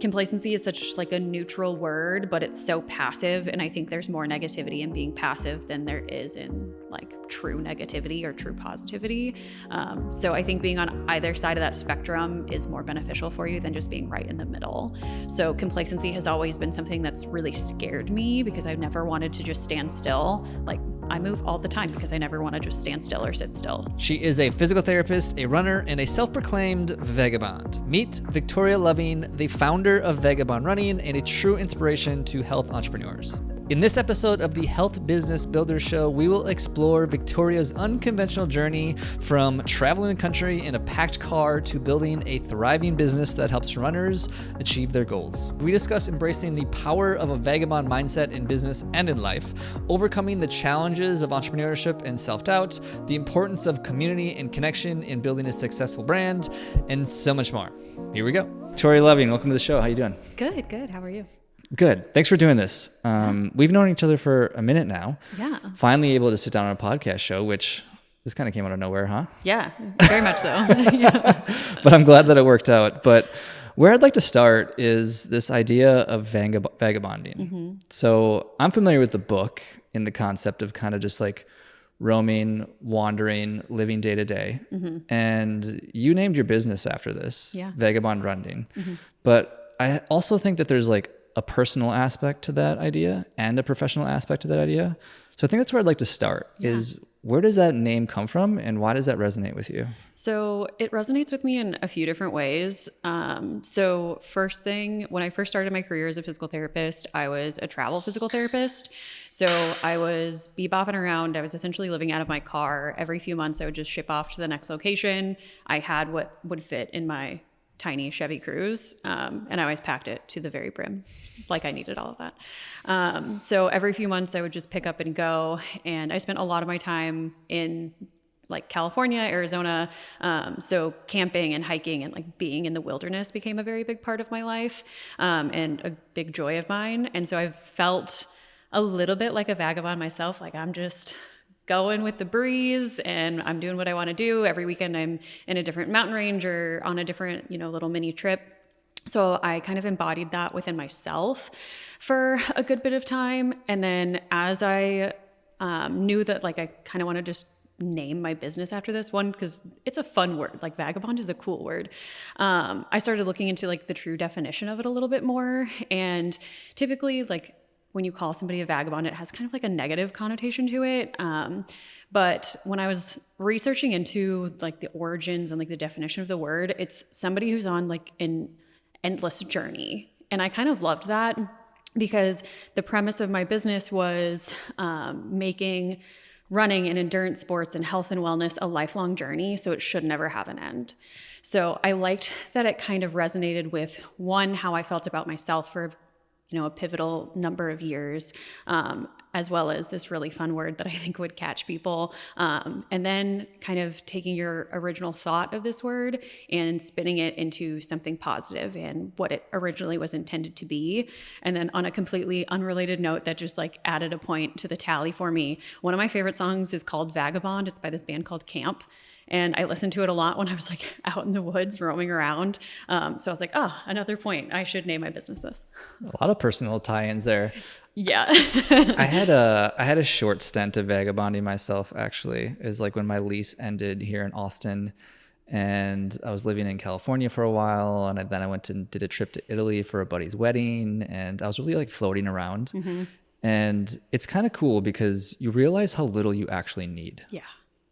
complacency is such like a neutral word, but it's so passive. And I think there's more negativity in being passive than there is in like true negativity or true positivity. So I think being on either side of that spectrum is more beneficial for you than just being right in the middle. So complacency has always been something that's really scared me because I've never wanted to just stand still. Like I move all the time because I never want to just stand still or sit still. She is a physical therapist, a runner, and a self-proclaimed vagabond. Meet Victoria Loving, the founder of Vagabond Running and a true inspiration to health entrepreneurs. In this episode of the Health Business Builder Show, we will explore Victoria's unconventional journey from traveling the country in a packed car to building a thriving business that helps runners achieve their goals. We discuss embracing the power of a vagabond mindset in business and in life, overcoming the challenges of entrepreneurship and self-doubt, the importance of community and connection in building a successful brand, and so much more. Here we go. Victoria Loving, welcome to the show. How you doing? Good. How are you? Good. Thanks for doing this. We've known each other for a minute now. Yeah. Finally able to sit down on a podcast show, which this kind of came out of nowhere, huh? Yeah, very much so. Yeah. But I'm glad that it worked out. But where I'd like to start is this idea of vagabonding. Mm-hmm. So I'm familiar with the book in the concept of kind of just like roaming, wandering, living day to day. Mm-hmm. And you named your business after this, Vagabond Running. Mm-hmm. But I also think that there's like a personal aspect to that idea and a professional aspect to that idea. So I think that's where I'd like to start is where does that name come from and why does that resonate with you? So it resonates with me in a few different ways. So first thing, when I first started my career as a physical therapist, I was a travel physical therapist. So I was bebopping around. I was essentially living out of my car. Every few months, I would just ship off to the next location. I had what would fit in my tiny Chevy Cruze, and I always packed it to the very brim, like I needed all of that. So every few months I would just pick up and go, and I spent a lot of my time in like California, Arizona, so camping and hiking and like being in the wilderness became a very big part of my life, and a big joy of mine. And so I've felt a little bit like a vagabond myself, like I'm just going with the breeze and I'm doing what I want to do. Every weekend I'm in a different mountain range or on a different, little mini trip. So I kind of embodied that within myself for a good bit of time. And then as I knew that like I kind of want to just name my business after this one because it's a fun word, like vagabond is a cool word. I started looking into like the true definition of it a little bit more. And typically like when you call somebody a vagabond, it has kind of like a negative connotation to it. But when I was researching into like the origins and like the definition of the word, it's somebody who's on like an endless journey. And I kind of loved that because the premise of my business was making running and endurance sports and health and wellness a lifelong journey. So it should never have an end. So I liked that it kind of resonated with one, how I felt about myself for a pivotal number of years, as well as this really fun word that I think would catch people. And then kind of taking your original thought of this word and spinning it into something positive and what it originally was intended to be. And then on a completely unrelated note that just like added a point to the tally for me, one of my favorite songs is called Vagabond. It's by this band called Camp. And I listened to it a lot when I was like out in the woods roaming around. So I was like, another point. I should name my business this. A lot of personal tie-ins there. Yeah. I had a short stint of vagabonding myself actually. Is like when my lease ended here in Austin and I was living in California for a while. And then I went and did a trip to Italy for a buddy's wedding. And I was really like floating around. Mm-hmm. And it's kind of cool because you realize how little you actually need. Yeah.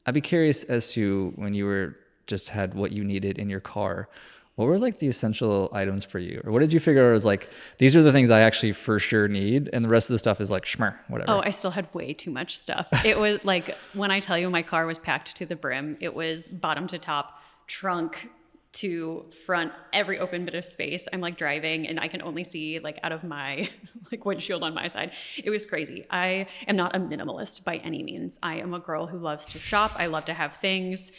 I'd be curious as to when you were just had what you needed in your car, what were like the essential items for you? Or what did you figure was like, these are the things I actually for sure need. And the rest of the stuff is like, schmer, whatever. Oh, I still had way too much stuff. It was like, when I tell you my car was packed to the brim, it was bottom to top, trunk to front, every open bit of space. I'm like driving and I can only see like out of my like windshield on my side. It was crazy. I am not a minimalist by any means. I am a girl who loves to shop. I love to have things.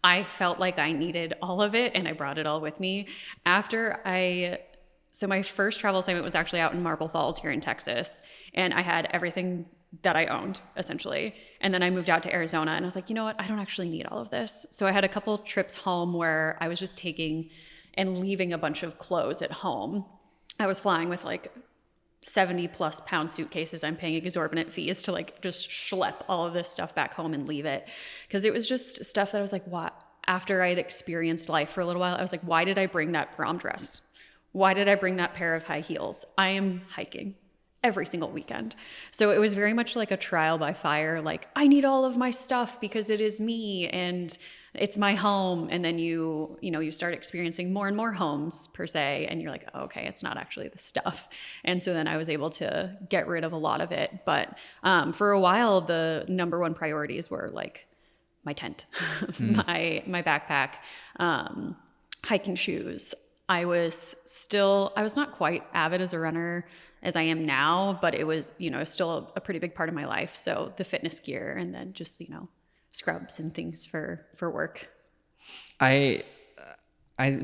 I felt like I needed all of it and I brought it all with me. So my first travel assignment was actually out in Marble Falls here in Texas, and I had everything that I owned essentially. And then I moved out to Arizona and I was like, you know what? I don't actually need all of this. So I had a couple trips home where I was just taking and leaving a bunch of clothes at home. I was flying with like 70 plus pound suitcases. I'm paying exorbitant fees to like just schlep all of this stuff back home and leave it. Because it was just stuff that I was like, what? After I'd experienced life for a little while, I was like, why did I bring that prom dress? Why did I bring that pair of high heels? I am hiking every single weekend. So it was very much like a trial by fire. Like, I need all of my stuff because it is me and it's my home. And then you start experiencing more and more homes per se. And you're like, oh, okay, it's not actually the stuff. And so then I was able to get rid of a lot of it. But for a while, the number one priorities were like my tent, my backpack, hiking shoes. I was not quite avid as a runner as I am now, but it was, still a pretty big part of my life. So the fitness gear and then just, scrubs and things for work. It's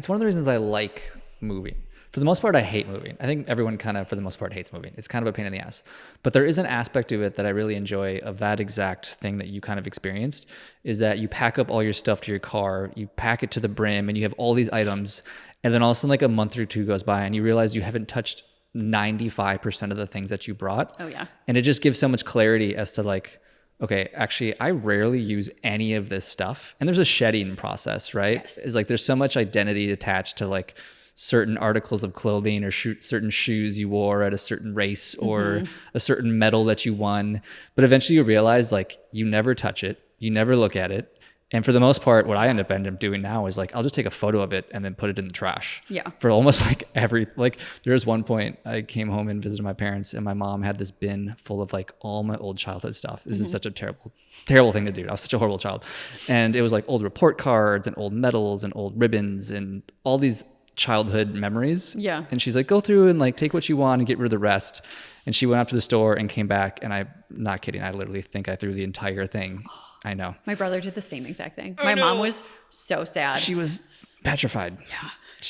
one of the reasons I like moving. For the most part, I hate moving. I think everyone kind of, for the most part, hates moving. It's kind of a pain in the ass. But there is an aspect to it that I really enjoy of that exact thing that you kind of experienced, is that you pack up all your stuff to your car, you pack it to the brim, and you have all these items. And then all of a sudden, like a month or two goes by and you realize you haven't touched 95% of the things that you brought. Oh, yeah. And it just gives so much clarity as to like, okay, actually, I rarely use any of this stuff. And there's a shedding process, right? Yes. It's like there's so much identity attached to like certain articles of clothing or certain shoes you wore at a certain race or a certain medal that you won. But eventually you realize like you never touch it. You never look at it. And for the most part, what I end up doing now is like, I'll just take a photo of it and then put it in the trash. Yeah. For almost like there was one point I came home and visited my parents and my mom had this bin full of like all my old childhood stuff. This is such a terrible, terrible thing to do. I was such a horrible child. And it was like old report cards and old medals and old ribbons and all these childhood memories. Yeah. And she's like, go through and like take what you want and get rid of the rest. And she went up to the store and came back and I'm not kidding. I literally think I threw the entire thing. I know. My brother did the same exact thing. My mom was so sad. She was petrified.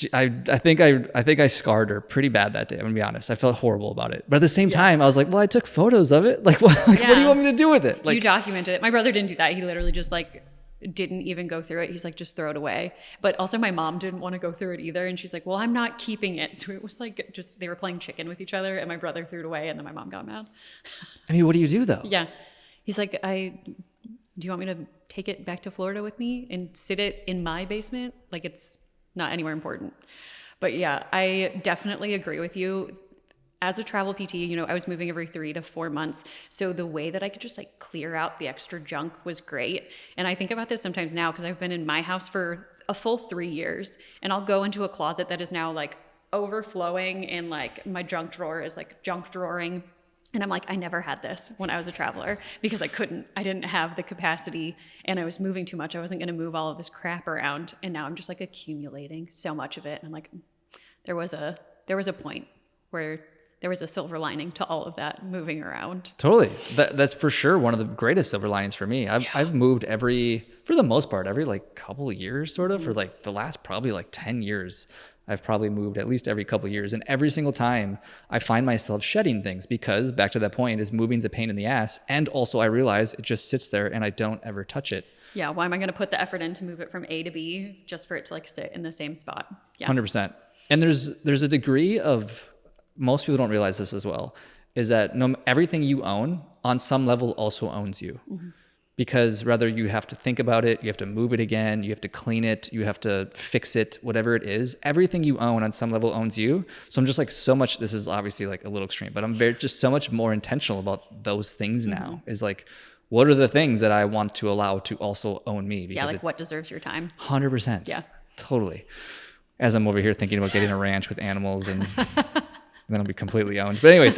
Yeah. I think I scarred her pretty bad that day. I'm gonna be honest. I felt horrible about it. But at the same time, I was like, well, I took photos of it. Like, what do you want me to do with it? Like, you documented it. My brother didn't do that. He literally just like didn't even go through it. He's like, just throw it away. But also my mom didn't want to go through it either. And she's like, well, I'm not keeping it. So it was like, they were playing chicken with each other and my brother threw it away and then my mom got mad. I mean, what do you do though? Yeah. He's like, do you want me to take it back to Florida with me and sit it in my basement? Like it's not anywhere important. But yeah, I definitely agree with you. As a travel PT, I was moving every 3 to 4 months. So the way that I could just like clear out the extra junk was great. And I think about this sometimes now because I've been in my house for a full 3 years and I'll go into a closet that is now like overflowing and like my junk drawer is like junk drawing. And I'm like, I never had this when I was a traveler because I didn't have the capacity and I was moving too much. I wasn't going to move all of this crap around. And now I'm just like accumulating so much of it. And I'm like, there was a point where there was a silver lining to all of that moving around. Totally. That's for sure one of the greatest silver linings for me. I've moved for the most part, every like couple of years sort of, for like the last probably like 10 years. I've probably moved at least every couple of years. And every single time I find myself shedding things because back to that point is moving's a pain in the ass. And also I realize it just sits there and I don't ever touch it. Yeah. Why am I going to put the effort in to move it from A to B just for it to like sit in the same spot? Yeah. 100%. And there's a degree of, most people don't realize this as well, is that everything you own on some level also owns you. Mm-hmm. Because whether you have to think about it, you have to move it again, you have to clean it, you have to fix it, whatever it is, everything you own on some level owns you. So I'm just like so much, this is obviously like a little extreme, but I'm just so much more intentional about those things now. Is like, what are the things that I want to allow to also own me? Because what deserves your time? 100%. Yeah. Totally. As I'm over here thinking about getting a ranch with animals and then I'll be completely owned. But anyways,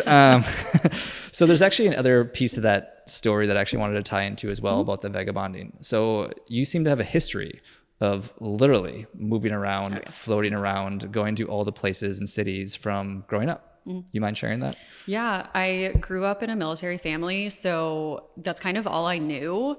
so there's actually another piece of that story that I actually wanted to tie into as well about the vagabonding. So you seem to have a history of literally moving around, floating around, going to all the places and cities from growing up. Mm-hmm. You mind sharing that? Yeah, I grew up in a military family, so that's kind of all I knew.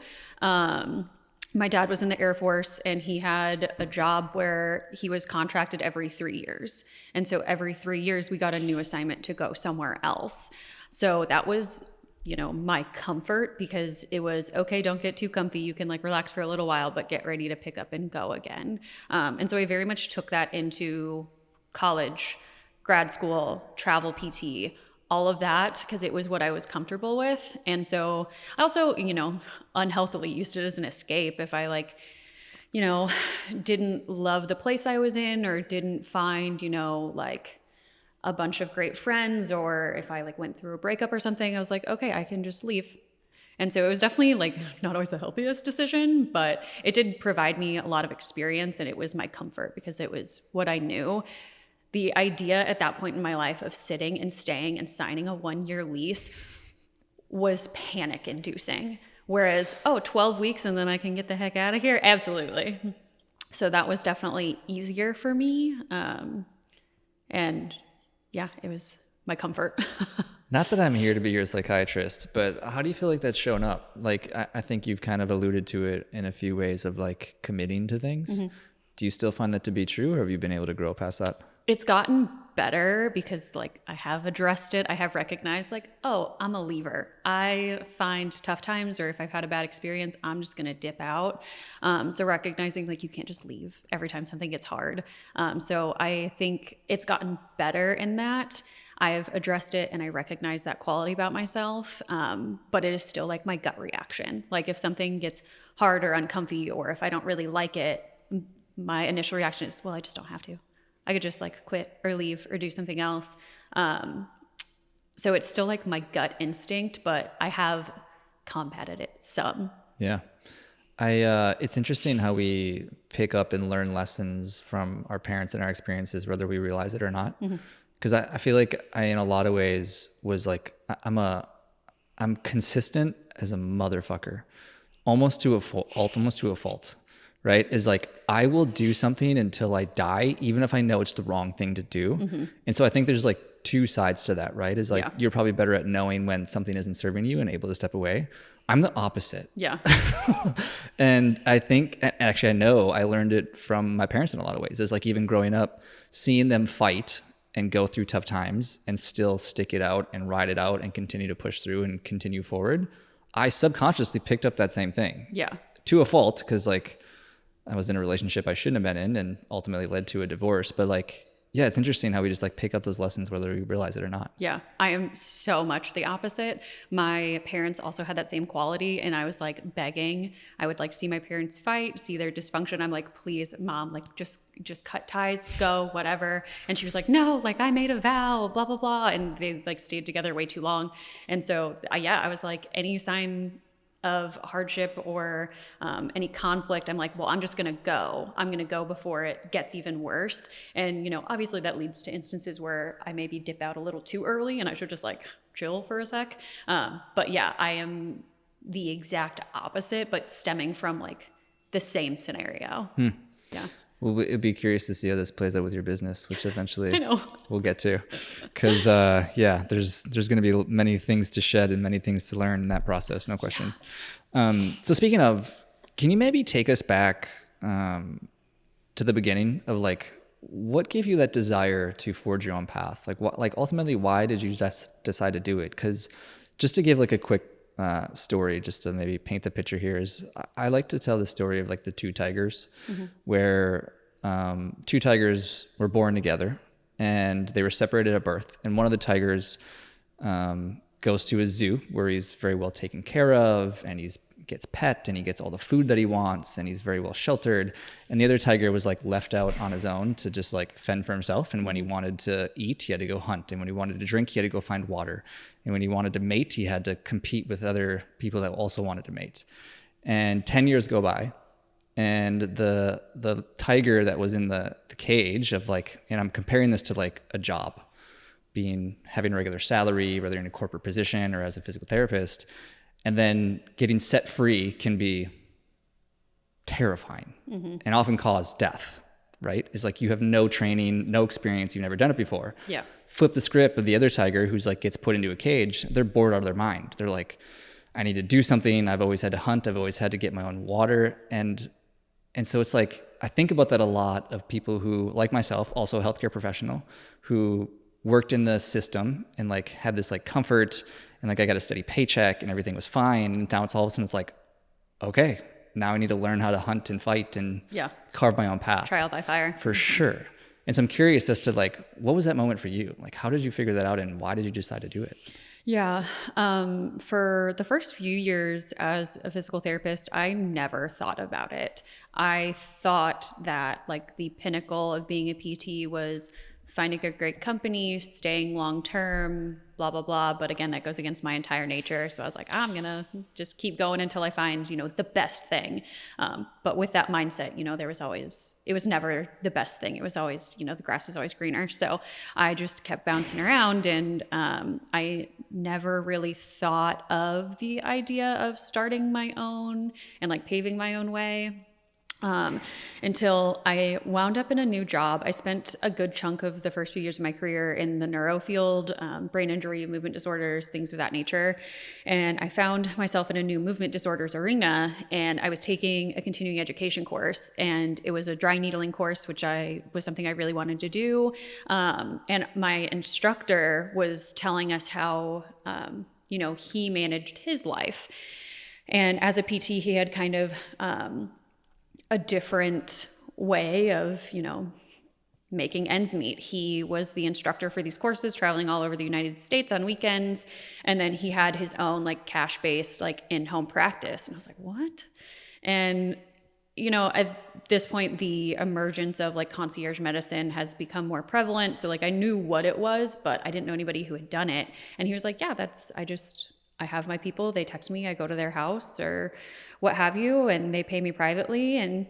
My dad was in the Air Force and he had a job where he was contracted every 3 years. And so every 3 years we got a new assignment to go somewhere else. So that was, my comfort because it was, okay, don't get too comfy. You can like relax for a little while, but get ready to pick up and go again. And so I very much took that into college grad school, travel PT, all of that, because it was what I was comfortable with. And so I also, unhealthily used it as an escape. If I didn't love the place I was in or didn't find, a bunch of great friends, or if I went through a breakup or something, I was like, okay, I can just leave. And so it was definitely not always the healthiest decision, but it did provide me a lot of experience, and it was my comfort because it was what I knew. The idea at that point in my life of sitting and staying and signing a 1-year lease was panic inducing. Whereas, 12 weeks and then I can get the heck out of here. Absolutely. So that was definitely easier for me. And yeah, it was my comfort. Not that I'm here to be your psychiatrist, but how do you feel like that's shown up? I think you've kind of alluded to it in a few ways of committing to things. Mm-hmm. Do you still find that to be true, or have you been able to grow past that? It's gotten better because I have addressed it. I have recognized I'm a leaver. I find tough times, or if I've had a bad experience, I'm just going to dip out. So recognizing you can't just leave every time something gets hard. So I think it's gotten better in that. I've addressed it and I recognize that quality about myself. But it is still my gut reaction. If something gets hard or uncomfy, or if I don't really like it, my initial reaction is, well, I just don't have to. I could just quit or leave or do something else. So it's still my gut instinct, but I have combated it some. Yeah. It's interesting how we pick up and learn lessons from our parents and our experiences, whether we realize it or not. Because I feel I, in a lot of ways, was I'm consistent as a motherfucker, almost to a fault. Right? Is I will do something until I die, even if I know it's the wrong thing to do. Mm-hmm. And so I think there's two sides to that, right? Is You're probably better at knowing when something isn't serving you and able to step away. I'm the opposite. Yeah. And I think, actually, I know I learned it from my parents in a lot of ways. Is even growing up, seeing them fight and go through tough times and still stick it out and ride it out and continue to push through and continue forward. I subconsciously picked up that same thing. Yeah. To a fault, because I was in a relationship I shouldn't have been in and ultimately led to a divorce. But yeah, it's interesting how we just pick up those lessons whether we realize it or not. Yeah, I am so much the opposite. My parents also had that same quality, and I was begging. I would see my parents fight, see their dysfunction. I'm please, Mom, just cut ties, go, whatever. And she was no, I made a vow, blah, blah, blah. And they stayed together way too long. And so, I was any sign of hardship or any conflict, I'm well, I'm just going to go. I'm going to go before it gets even worse. And, obviously that leads to instances where I maybe dip out a little too early and I should just chill for a sec. But yeah, I am the exact opposite, but stemming from the same scenario. Yeah. Well, it'd be curious to see how this plays out with your business, which eventually I know. We'll get to. Because, there's going to be many things to shed and many things to learn in that process, no question. So speaking of, can you maybe take us back to the beginning of what gave you that desire to forge your own path? Ultimately, why did you just decide to do it? Because just to give a quick story, just to maybe paint the picture here, is I like to tell the story of the two tigers, mm-hmm. where two tigers were born together and they were separated at birth. And one of the tigers goes to a zoo where he's very well taken care of, and he's gets pet and he gets all the food that he wants and he's very well sheltered. And the other tiger was left out on his own to just fend for himself. And when he wanted to eat, he had to go hunt. And when he wanted to drink, he had to go find water. And when he wanted to mate, he had to compete with other people that also wanted to mate. And 10 years go by, and the tiger that was in the cage of and I'm comparing this to a job, having a regular salary, whether in a corporate position or as a physical therapist, and then getting set free can be terrifying, mm-hmm. and often cause death, right? It's you have no training, no experience, you've never done it before. Yeah. Flip the script of the other tiger who's gets put into a cage. They're bored out of their mind. They're I need to do something. I've always had to hunt. I've always had to get my own water. And so it's I think about that a lot of people who, like myself, also a healthcare professional, who worked in the system and had this comfort and I got a steady paycheck and everything was fine. And now it's all of a sudden it's okay, now I need to learn how to hunt and fight and carve my own path. Trial by fire. For sure. And so I'm curious as to like, what was that moment for you? Like, how did you figure that out and why did you decide to do it? Yeah. For the first few years as a physical therapist, I never thought about it. I thought that like the pinnacle of being a PT was finding a great company, staying long term, blah, blah, blah. But again, that goes against my entire nature. So I was like, I'm going to just keep going until I find, the best thing. But with that mindset, it was never the best thing. It was always, the grass is always greener. So I just kept bouncing around, and I never really thought of the idea of starting my own and like paving my own way. Until I wound up in a new job. I spent a good chunk of the first few years of my career in the neuro field, brain injury, movement disorders, things of that nature. And I found myself in a new movement disorders arena, and I was taking a continuing education course, and it was a dry needling course, which was something I really wanted to do. And my instructor was telling us how, he managed his life. And as a PT, he had kind of, a different way of, making ends meet. He was the instructor for these courses, traveling all over the United States on weekends. And then he had his own like cash-based, like in-home practice. And I was like, what? And, at this point, the emergence of like concierge medicine has become more prevalent. So like I knew what it was, but I didn't know anybody who had done it. And he was like, yeah, I have my people, they text me, I go to their house or what have you, and they pay me privately. And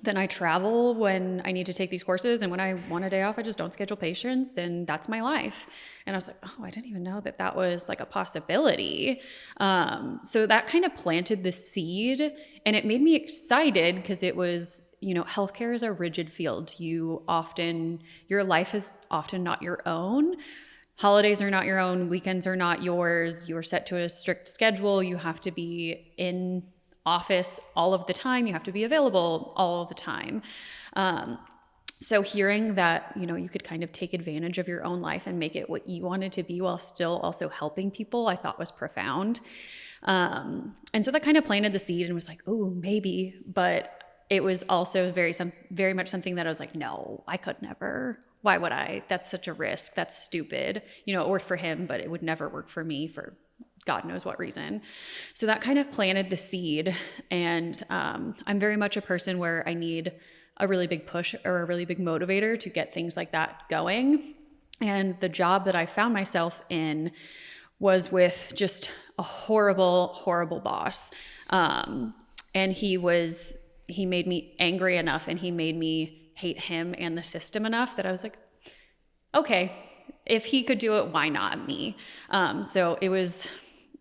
then I travel when I need to take these courses. And when I want a day off, I just don't schedule patients, and that's my life. And I was like, oh, I didn't even know that was like a possibility. So that kind of planted the seed, and it made me excited because it was, healthcare is a rigid field. Your life is often not your own. Holidays are not your own. Weekends are not yours. You're set to a strict schedule. You have to be in office all of the time. You have to be available all of the time. So hearing that, you could kind of take advantage of your own life and make it what you wanted to be while still also helping people, I thought was profound. And so that kind of planted the seed and was like, oh, maybe. But it was also very much something that I was like, no, I could never. Why would I? That's such a risk. That's stupid. It worked for him, but it would never work for me for God knows what reason. So that kind of planted the seed. And I'm very much a person where I need a really big push or a really big motivator to get things like that going. And the job that I found myself in was with just a horrible, horrible boss. And he made me angry enough, and he made me hate him and the system enough that I was like, okay, if he could do it, why not me? So it was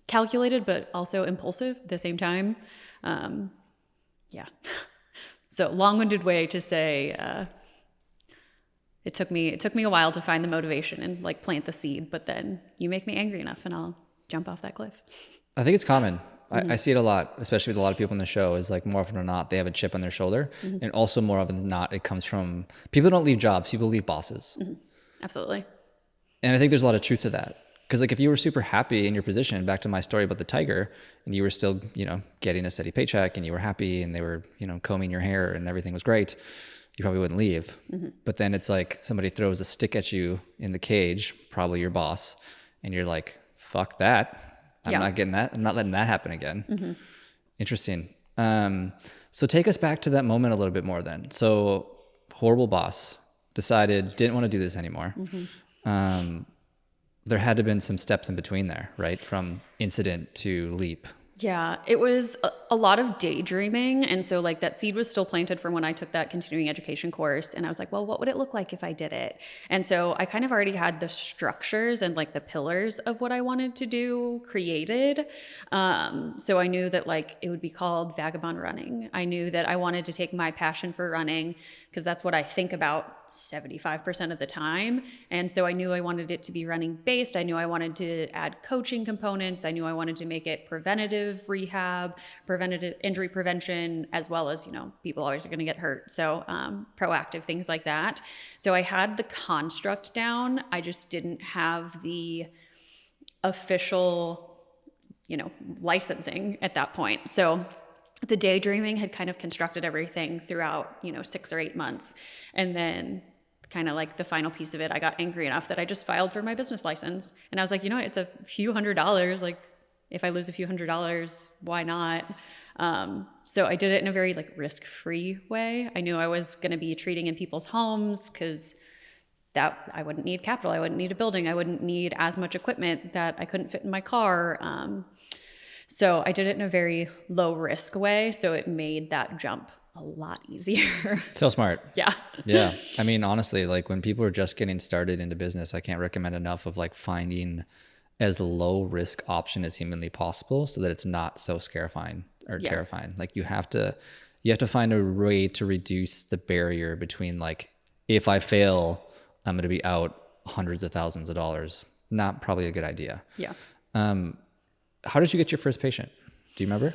calculated, but also impulsive at the same time. Yeah. So long-winded way to say, it took me a while to find the motivation and like plant the seed, but then you make me angry enough and I'll jump off that cliff. I think it's common. I see it a lot, especially with a lot of people in the show, is like more often than not, they have a chip on their shoulder. Mm-hmm. And also more often than not, it comes from people don't leave jobs, people leave bosses. Mm-hmm. Absolutely. And I think there's a lot of truth to that. Because like if you were super happy in your position, back to my story about the tiger, and you were still, getting a steady paycheck and you were happy and they were, combing your hair and everything was great, you probably wouldn't leave. Mm-hmm. But then it's like somebody throws a stick at you in the cage, probably your boss, and you're like, fuck that. I'm not getting that. I'm not letting that happen again. Mm-hmm. Interesting. So take us back to that moment a little bit more then. So horrible boss, didn't want to do this anymore. Mm-hmm. There had to have been some steps in between there, right? From incident to leap. Yeah, it was a lot of daydreaming. And so like that seed was still planted from when I took that continuing education course. And I was like, well, what would it look like if I did it? And so I kind of already had the structures and like the pillars of what I wanted to do created. So I knew that like it would be called Vagabond running. I knew that I wanted to take my passion for running because that's what I think about 75% of the time. And so I knew I wanted it to be running based. I knew I wanted to add coaching components. I knew I wanted to make it preventative rehab, preventative injury prevention, as well as, people always are going to get hurt. So proactive things like that. So I had the construct down. I just didn't have the official, licensing at that point. So the daydreaming had kind of constructed everything throughout, 6 or 8 months. And then kind of like the final piece of it, I got angry enough that I just filed for my business license. And I was like, you know what, it's a few $100s. Like if I lose a few $100s, why not? So I did it in a very like risk-free way. I knew I was going to be treating in people's homes because that I wouldn't need capital. I wouldn't need a building. I wouldn't need as much equipment that I couldn't fit in my car. So I did it in a very low risk way. So it made that jump a lot easier. So smart. Yeah. Yeah. I mean, honestly, like when people are just getting started into business, I can't recommend enough of like finding as low risk option as humanly possible so that it's not so terrifying. Like you have to find a way to reduce the barrier between like, if I fail, I'm going to be out hundreds of thousands of dollars. Not probably a good idea. Yeah. How did you get your first patient? Do you remember?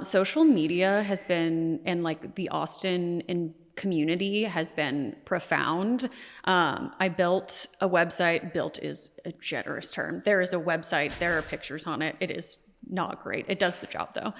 Social media has been, and like the Austin community has been profound. I built a website. Built is a generous term. There is a website. There are pictures on it. It is not great. It does the job though.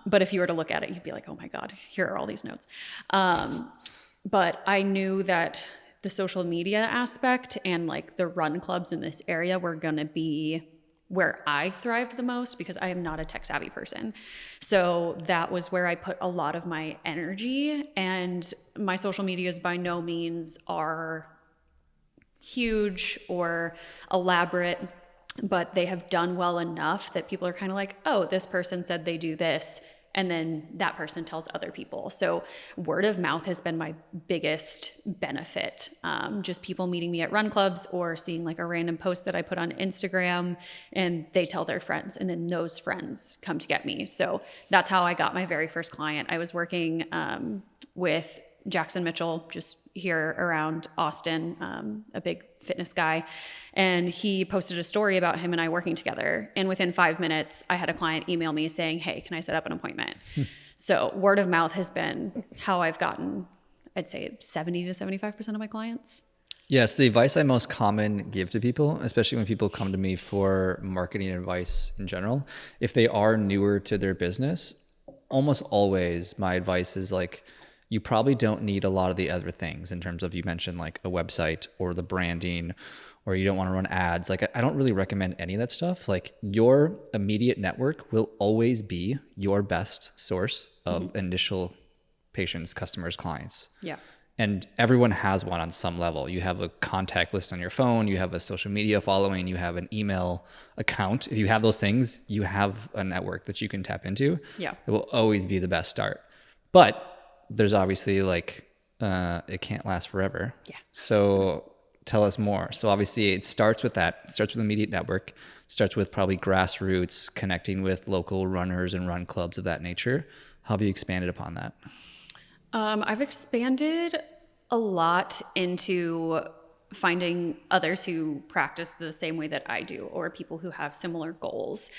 But if you were to look at it, you'd be like, oh my God, here are all these notes. But I knew that the social media aspect and like the run clubs in this area were going to be where I thrived the most because I am not a tech savvy person. So that was where I put a lot of my energy, and my social medias by no means are huge or elaborate, but they have done well enough that people are kind of like, oh, this person said they do this. And then that person tells other people. So word of mouth has been my biggest benefit. Just people meeting me at run clubs or seeing like a random post that I put on Instagram and they tell their friends, and then those friends come to get me. So that's how I got my very first client. I was working with Jackson Mitchell, just here around Austin, a big fitness guy. And he posted a story about him and I working together. And within 5 minutes, I had a client email me saying, hey, can I set up an appointment? So word of mouth has been how I've gotten, I'd say 70 to 75% of my clients. Yes, the advice I most common give to people, especially when people come to me for marketing advice in general, if they are newer to their business, almost always my advice is like, you probably don't need a lot of the other things in terms of, you mentioned like a website or the branding, or you don't want to run ads. Like I don't really recommend any of that stuff. Like your immediate network will always be your best source of initial patients, customers, clients. Yeah. And everyone has one on some level. You have a contact list on your phone, you have a social media following, you have an email account. If you have those things, you have a network that you can tap into. Yeah. It will always be the best start. But there's obviously like, it can't last forever. Yeah. So tell us more. So obviously it starts with that. It starts with immediate network, starts with probably grassroots, connecting with local runners and run clubs of that nature. How have you expanded upon that? I've expanded a lot into finding others who practice the same way that I do, or people who have similar goals.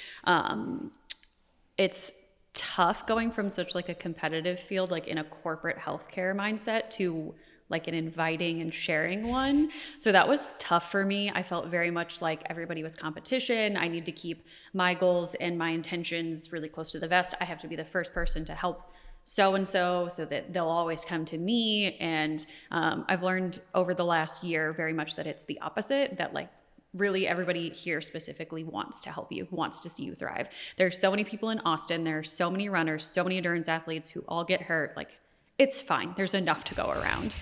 It's tough going from such like a competitive field, like in a corporate healthcare mindset, to like an inviting and sharing one. So that was tough for me. I felt very much like everybody was competition. I need to keep my goals and my intentions really close to the vest. I have to be the first person to help so-and-so so that they'll always come to me. And I've learned over the last year very much that it's the opposite, that like really everybody here specifically wants to help you, wants to see you thrive. There's so many people in Austin. There are so many runners, so many endurance athletes who all get hurt. Like, it's fine. There's enough to go around.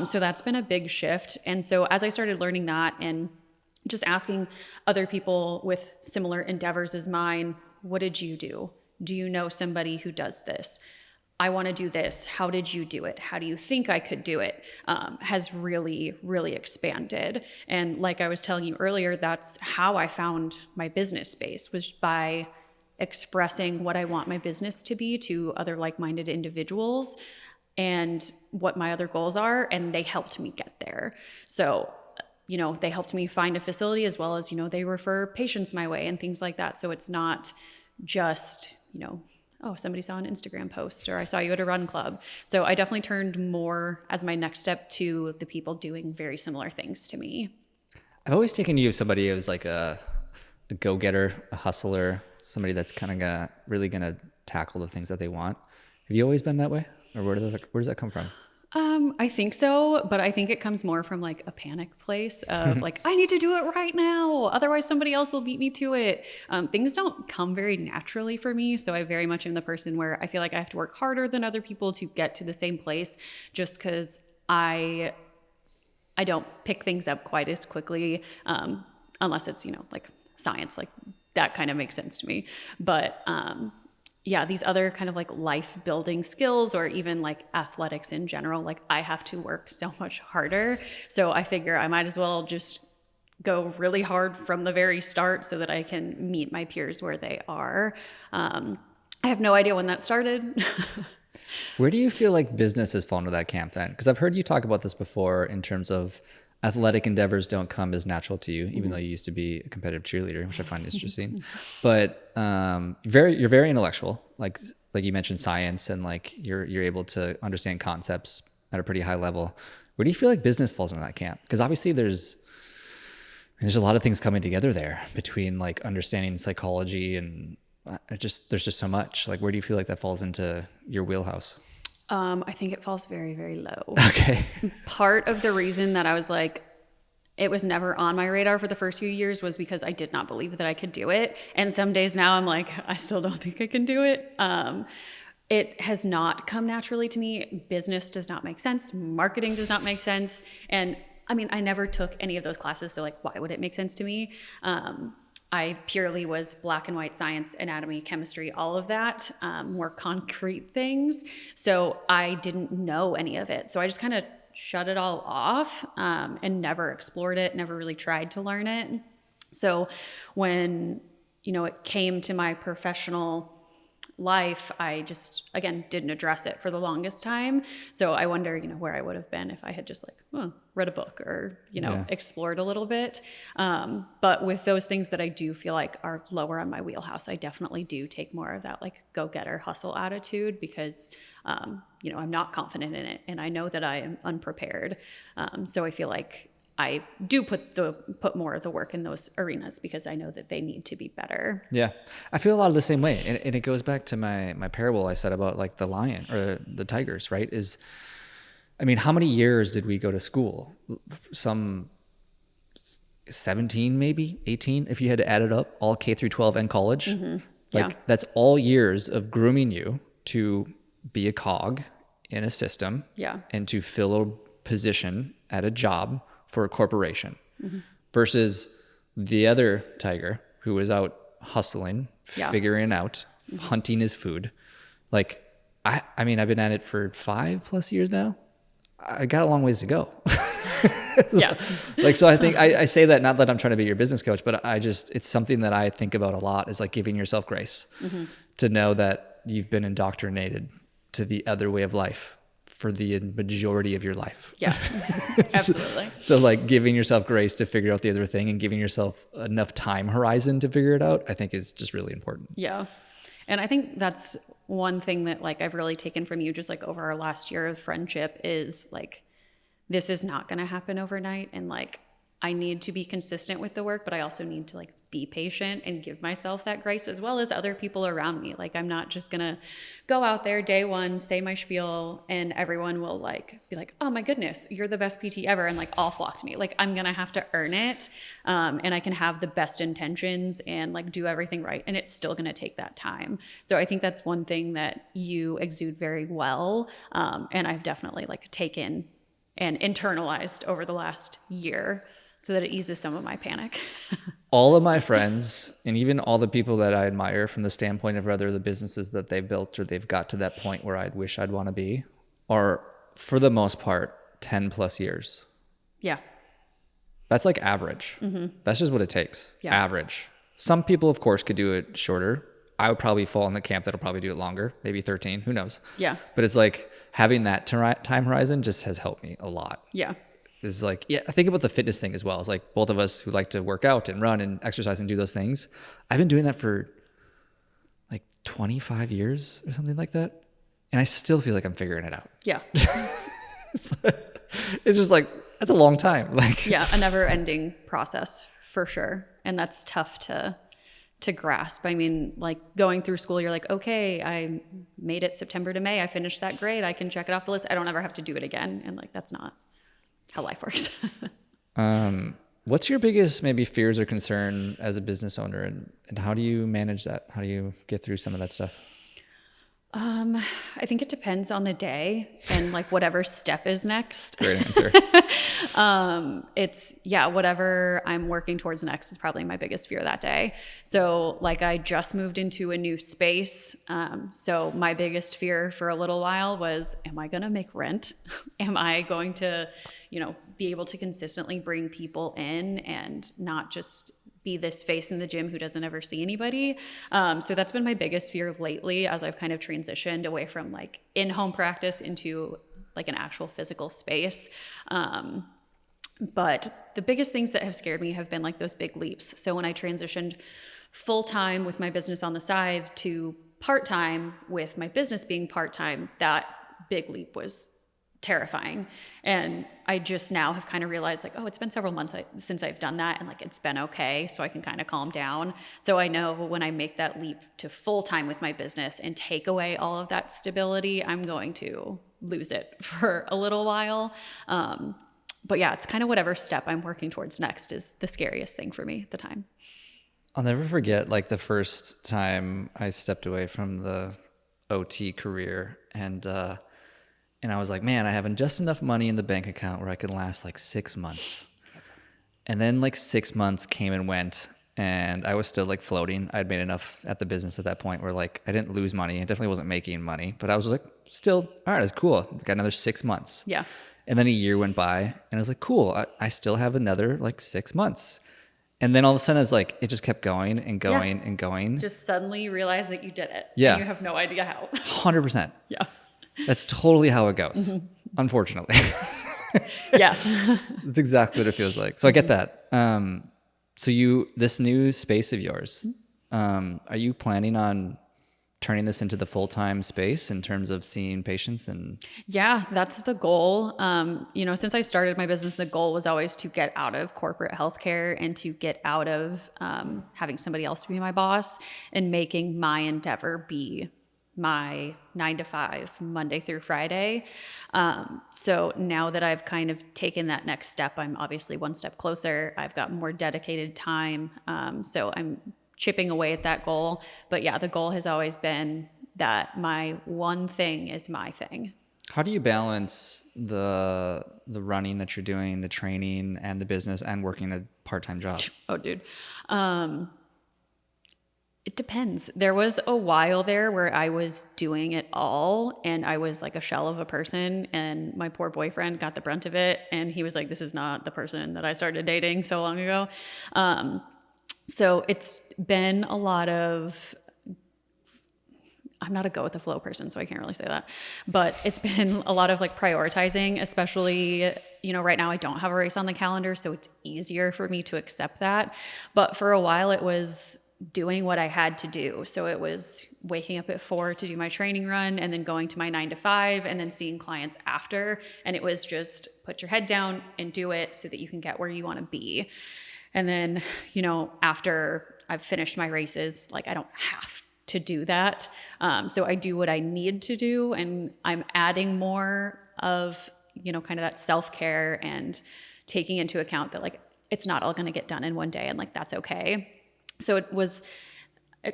So that's been a big shift. And so as I started learning that and just asking other people with similar endeavors as mine, what did you do? Do you know somebody who does this? I want to do this. How did you do it? How do you think I could do it? Has really, really expanded. And like I was telling you earlier, that's how I found my business space, was by expressing what I want my business to be to other like-minded individuals and what my other goals are. And they helped me get there. So, you know, they helped me find a facility, as well as, you know, they refer patients my way and things like that. So it's not just, you know, oh, somebody saw an Instagram post, or I saw you at a run club. So I definitely turned more as my next step to the people doing very similar things to me. I've always taken you as somebody who's like a go-getter, a hustler, somebody that's kind of really going to tackle the things that they want. Have you always been that way? Or where does that come from? I think so, but I think it comes more from like a panic place of like, I need to do it right now. Otherwise somebody else will beat me to it. Things don't come very naturally for me. So I very much am the person where I feel like I have to work harder than other people to get to the same place just because I don't pick things up quite as quickly, unless it's, like science, like that kind of makes sense to me. But, yeah, these other kind of like life building skills or even like athletics in general, like I have to work so much harder. So I figure I might as well just go really hard from the very start so that I can meet my peers where they are. I have no idea when that started. Where do you feel like business has fallen to that camp then? Because I've heard you talk about this before in terms of athletic endeavors don't come as natural to you, even though you used to be a competitive cheerleader, which I find interesting. But you're very intellectual, like you mentioned science, and like you're able to understand concepts at a pretty high level. Where do you feel like business falls into that camp? Because obviously there's a lot of things coming together there between like understanding psychology and there's just so much. Like, where do you feel like that falls into your wheelhouse? I think it falls very, very low. Okay. Part of the reason that I was like, it was never on my radar for the first few years was because I did not believe that I could do it. And some days now I'm like, I still don't think I can do it. It has not come naturally to me. Business does not make sense. Marketing does not make sense. And I mean, I never took any of those classes. So like, why would it make sense to me? I purely was black and white science, anatomy, chemistry, all of that, more concrete things. So I didn't know any of it. So I just kind of shut it all off and never explored it, never really tried to learn it. So when, it came to my professional life, I just, again, didn't address it for the longest time. So I wonder, where I would have been if I had just like, read a book or, explored a little bit. But with those things that I do feel like are lower on my wheelhouse, I definitely do take more of that like go-getter hustle attitude because, I'm not confident in it and I know that I am unprepared. So I feel like I do put more of the work in those arenas because I know that they need to be better. Yeah. I feel a lot of the same way. And it goes back to my parable I said about like the lion or the tigers, right? How many years did we go to school? Some 17, maybe 18, if you had to add it up, all K through 12 and college. Mm-hmm. Yeah. Like that's all years of grooming you to be a cog in a system. Yeah. And to fill a position at a job for a corporation, mm-hmm. versus the other tiger who was out hustling, figuring out, mm-hmm. hunting his food. Like, I've been at it for 5+ years now. I got a long ways to go. Yeah. So I think I say that, not that I'm trying to be your business coach, but it's something that I think about a lot is like giving yourself grace, mm-hmm. to know that you've been indoctrinated to the other way of life for the majority of your life. Yeah, absolutely. So like giving yourself grace to figure out the other thing and giving yourself enough time horizon to figure it out, I think is just really important. Yeah. And I think that's one thing that like I've really taken from you just like over our last year of friendship is like, this is not going to happen overnight. And like, I need to be consistent with the work, but I also need to like be patient and give myself that grace as well as other people around me. Like I'm not just going to go out there day one, say my spiel and everyone will like be like, oh my goodness, you're the best PT ever. And like all flock to me. Like I'm going to have to earn it. And I can have the best intentions and like do everything right. And it's still going to take that time. So I think that's one thing that you exude very well. And I've definitely like taken and internalized over the last year so that it eases some of my panic. All of my friends and even all the people that I admire from the standpoint of whether the businesses that they've built or they've got to that point where I'd wish I'd want to be are for the most part 10+ years. Yeah. That's like average. Mm-hmm. That's just what it takes. Yeah. Average. Some people of course could do it shorter. I would probably fall in the camp that'll probably do it longer, maybe 13, who knows? Yeah. But it's like having that time horizon just has helped me a lot. Yeah. Is like, yeah, I think about the fitness thing as well. It's like both of us who like to work out and run and exercise and do those things. I've been doing that for like 25 years or something like that. And I still feel like I'm figuring it out. Yeah. It's just like, that's a long time. Like, yeah, a never ending process for sure. And that's tough to to grasp. I mean, like going through school, you're like, okay, I made it September to May. I finished that grade. I can check it off the list. I don't ever have to do it again. And like, that's not how life works. What's your biggest maybe fears or concern as a business owner, and how do you manage that? How do you get through some of that stuff? I think it depends on the day and like whatever step is next. Great answer. Whatever I'm working towards next is probably my biggest fear that day. So like I just moved into a new space. So my biggest fear for a little while was, am I going to make rent? Am I going to, be able to consistently bring people in and not just be this face in the gym who doesn't ever see anybody. So that's been my biggest fear lately as I've kind of transitioned away from like in-home practice into like an actual physical space. But the biggest things that have scared me have been like those big leaps. So when I transitioned full-time with my business on the side to part-time with my business being part-time, that big leap was terrifying. And I just now have kind of realized like, oh, it's been several months since I've done that, and like it's been okay. So I can kind of calm down. So I know when I make that leap to full-time with my business and take away all of that stability, I'm going to lose it for a little while. But yeah, it's kind of whatever step I'm working towards next is the scariest thing for me at the time. I'll never forget like the first time I stepped away from the OT career, and I was like, man, I have just enough money in the bank account where I could last like 6 months. And then like 6 months came and went, and I was still like floating. I'd made enough at the business at that point where like I didn't lose money. I definitely wasn't making money, but I was like, still, all right, it's cool. Got another 6 months. Yeah. And then a year went by, and I was like, cool, I still have another like 6 months. And then all of a sudden it's like, it just kept going and going and going. Just suddenly you realize that you did it. Yeah. And you have no idea how. 100%. Yeah. That's totally how it goes, unfortunately. Yeah. That's exactly what it feels like. So I get that. So this new space of yours, are you planning on turning this into the full-time space in terms of seeing patients? And yeah, that's the goal. Since I started my business, the goal was always to get out of corporate healthcare and to get out of having somebody else be my boss and making my endeavor be my 9 to 5, Monday through Friday. So now that I've kind of taken that next step, I'm obviously one step closer. I've got more dedicated time. So I'm chipping away at that goal. But yeah, the goal has always been that my one thing is my thing. how do you balance the running that you're doing, the training and the business, and working a part-time job? Oh, dude. It depends. There was a while there where I was doing it all and I was like a shell of a person, and my poor boyfriend got the brunt of it. And he was like, this is not the person that I started dating so long ago. So it's been a lot of, I'm not a go with the flow person, so I can't really say that, but it's been a lot of like prioritizing, especially, right now I don't have a race on the calendar, so it's easier for me to accept that. But for a while it was doing what I had to do. So it was waking up at 4 to do my training run and then going to my 9 to 5 and then seeing clients after. And it was just put your head down and do it so that you can get where you want to be. And then, after I've finished my races, like I don't have to do that. So I do what I need to do, and I'm adding more of, kind of that self-care and taking into account that like, it's not all going to get done in one day, and like, that's okay. So it was